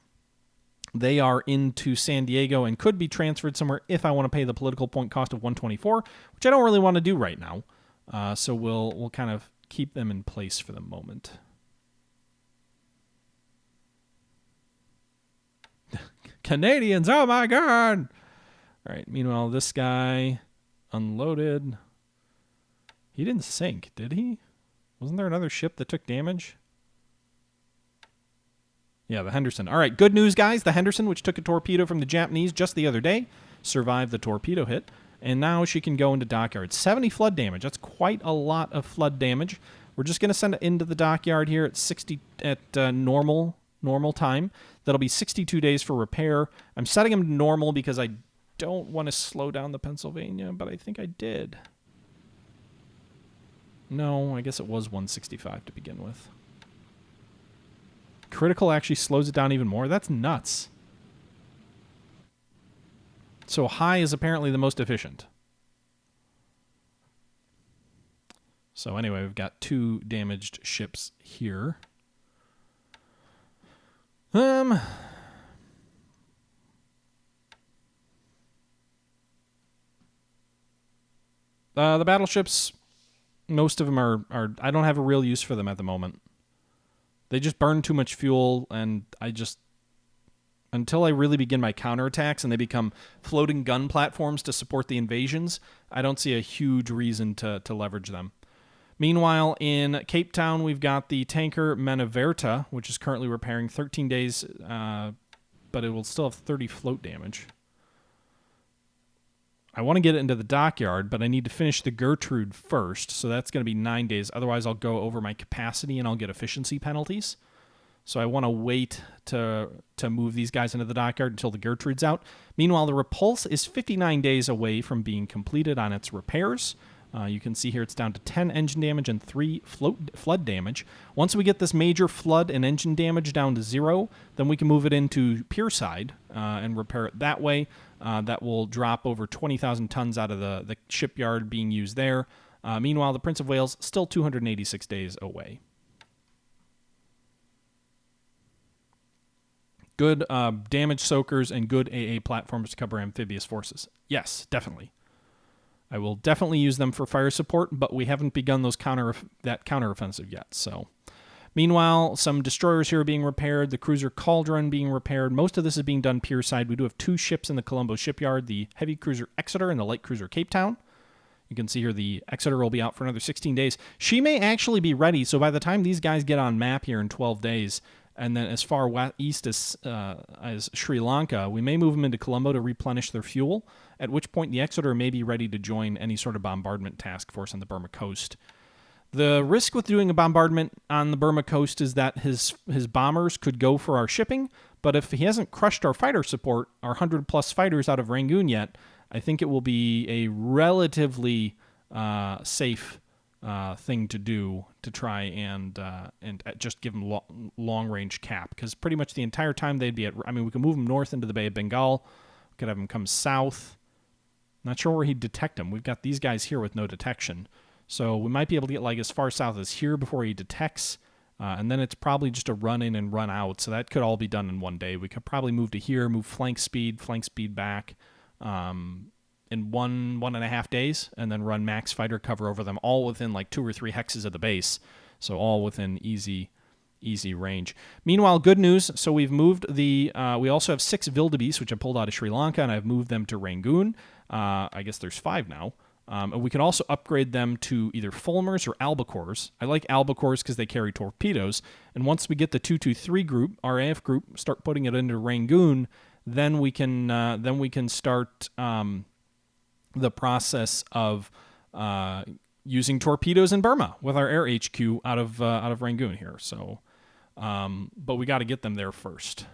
They are into San Diego and could be transferred somewhere if I want to pay the political point cost of 124, which I don't really want to do right now. So we'll kind of keep them in place for the moment. Canadians, oh my God! All right, meanwhile, this guy unloaded. He didn't sink, did he? Wasn't there another ship that took damage? Yeah, the Henderson. All right, good news, guys. The Henderson, which took a torpedo from the Japanese just the other day, survived the torpedo hit, and now she can go into dockyard. 70 flood damage. That's quite a lot of flood damage. We're just going to send it into the dockyard here at 60 at normal time. That'll be 62 days for repair. I'm setting them to normal because I don't want to slow down the Pennsylvania, but I think I did. No, I guess it was 165 to begin with. Critical actually slows it down even more. That's nuts. So high is apparently the most efficient. So anyway, we've got 2 damaged ships here. The battleships, most of them are I don't have a real use for them at the moment. They just burn too much fuel, and until I really begin my counterattacks and they become floating gun platforms to support the invasions, I don't see a huge reason to leverage them. Meanwhile, in Cape Town, we've got the tanker Menaverta, which is currently repairing 13 days, but it will still have 30 float damage. I want to get it into the dockyard, but I need to finish the Gertrude first, so that's going to be 9 days. Otherwise, I'll go over my capacity and I'll get efficiency penalties. So I want to wait to move these guys into the dockyard until the Gertrude's out. Meanwhile, the Repulse is 59 days away from being completed on its repairs. You can see here it's down to 10 engine damage and 3 flood damage. Once we get this major flood and engine damage down to 0, then we can move it into Pierside and repair it that way. That will drop over 20,000 tons out of the shipyard being used there. Meanwhile, the Prince of Wales still 286 days away. Good damage soakers and good AA platforms to cover amphibious forces. Yes, definitely. I will definitely use them for fire support, but we haven't begun that counteroffensive yet. So, meanwhile, some destroyers here are being repaired. The cruiser Cauldron being repaired. Most of this is being done pierside. We do have 2 ships in the Colombo shipyard: the heavy cruiser Exeter and the light cruiser Cape Town. You can see here the Exeter will be out for another 16 days. She may actually be ready. So by the time these guys get on map here in 12 days, and then as far east as Sri Lanka, we may move them into Colombo to replenish their fuel, at which point the Exeter may be ready to join any sort of bombardment task force on the Burma coast. The risk with doing a bombardment on the Burma coast is that his bombers could go for our shipping, but if he hasn't crushed our fighter support, our 100-plus fighters out of Rangoon yet, I think it will be a relatively safe thing to do to try and just give them long-range cap, because pretty much the entire time they'd be we could move them north into the Bay of Bengal. We could have them come south. Not sure where he'd detect them. We've got these guys here with no detection. So we might be able to get as far south as here before he detects, and then it's probably just a run in and run out. So that could all be done in one day. We could probably move to here, move flank speed back, and in 1.5 days, and then run max fighter cover over them, all within like 2 or 3 hexes of the base. So all within easy range. Meanwhile, good news. So we've moved we also have 6 wildebeest, which I pulled out of Sri Lanka, and I've moved them to Rangoon. I guess there's 5 now. And we can also upgrade them to either Fulmars or Albacores. I like Albacores because they carry torpedoes. And once we get the 223 group, our AF group, start putting it into Rangoon, then we can start the process of using torpedoes in Burma with our air HQ out of Rangoon here. So, but we got to get them there first.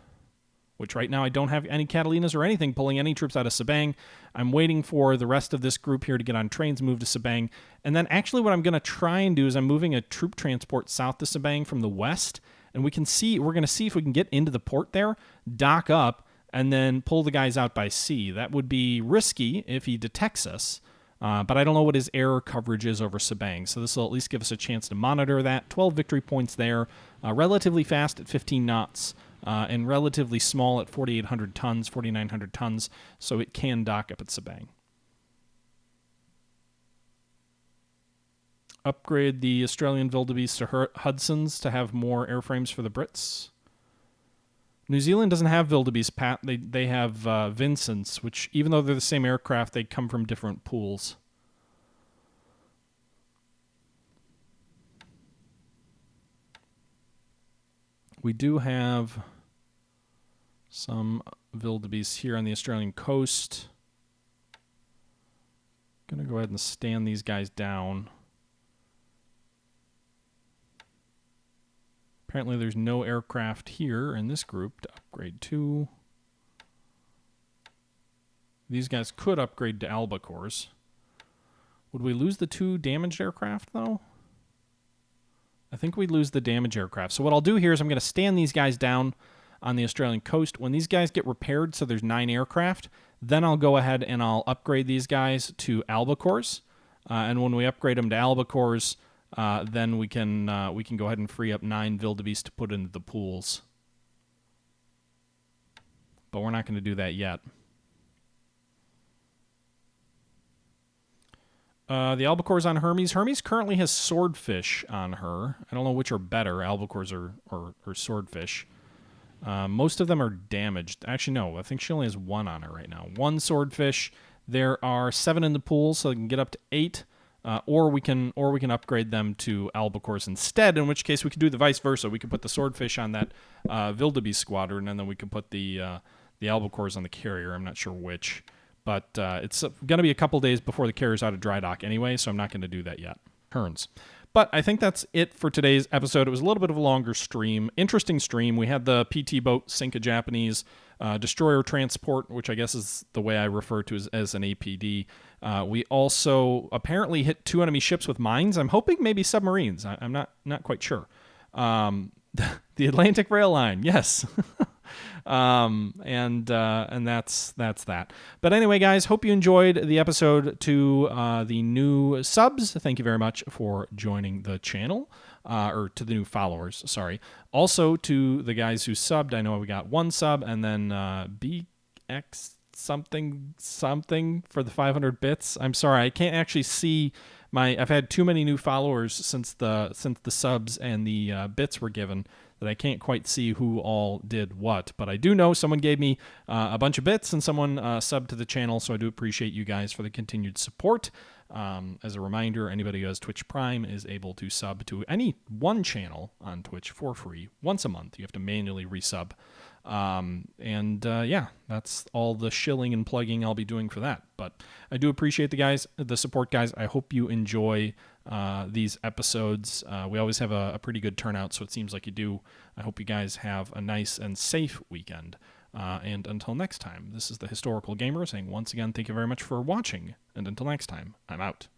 Which right now I don't have any Catalinas or anything pulling any troops out of Sabang. I'm waiting for the rest of this group here to get on trains, move to Sabang. And then actually what I'm going to try and do is I'm moving a troop transport south to Sabang from the west. And we're going to see if we can get into the port there, dock up, and then pull the guys out by sea. That would be risky if he detects us. But I don't know what his air coverage is over Sabang. So this will at least give us a chance to monitor that. 12 victory points there. Relatively fast at 15 knots. And relatively small at 4,800 tons, 4,900 tons, so it can dock up at Sabang. Upgrade the Australian wildebeest to Hudsons to have more airframes for the Brits. New Zealand doesn't have wildebeest, Pat. They have Vincents, which even though they're the same aircraft, they come from different pools. We do have some wildebeest here on the Australian coast. Gonna go ahead and stand these guys down. Apparently there's no aircraft here in this group to upgrade to. These guys could upgrade to Albacores. Would we lose the 2 damaged aircraft though? I think we'd lose the damage aircraft. So what I'll do here is I'm going to stand these guys down on the Australian coast. When these guys get repaired, so there's 9 aircraft, then I'll go ahead and I'll upgrade these guys to Albacores. And when we upgrade them to Albacores, then we can go ahead and free up 9 wildebeest to put into the pools. But we're not going to do that yet. The Albacores on Hermes. Hermes currently has Swordfish on her. I don't know which are better, Albacores or Swordfish. Most of them are damaged. Actually, no. I think she only has 1 on her right now. 1 Swordfish. There are 7 in the pool, so they can get up to 8. Or we can upgrade them to Albacores instead, in which case we could do the vice versa. We could put the Swordfish on that wildebeest squadron, and then we could put the Albacores on the carrier. I'm not sure which. But it's going to be a couple days before the carrier's out of dry dock anyway, so I'm not going to do that yet. Turns. But I think that's it for today's episode. It was a little bit of a longer stream. Interesting stream. We had the PT boat, Sino-Japanese, destroyer transport, which I guess is the way I refer to as an APD. We also apparently hit 2 enemy ships with mines. I'm hoping maybe submarines. I'm not quite sure. The Atlantic Rail Line, yes. And that's that. But anyway, guys, hope you enjoyed the episode. To the new subs, thank you very much for joining the channel, or to the new followers, sorry. Also to the guys who subbed, I know we got 1 sub, and then BX something for the 500 bits. I'm sorry, I can't actually see I've had too many new followers since the subs and the bits were given, that I can't quite see who all did what. But I do know someone gave me a bunch of bits and someone subbed to the channel, so I do appreciate you guys for the continued support. As a reminder, anybody who has Twitch Prime is able to sub to any one channel on Twitch for free once a month. You have to manually resub. Yeah, that's all the shilling and plugging I'll be doing for that. But I do appreciate the support, guys. I hope you enjoy these episodes. We always have a pretty good turnout, so it seems like you do. I hope you guys have a nice and safe weekend. And until next time, this is the Historical Gamer saying once again, thank you very much for watching. And until next time, I'm out.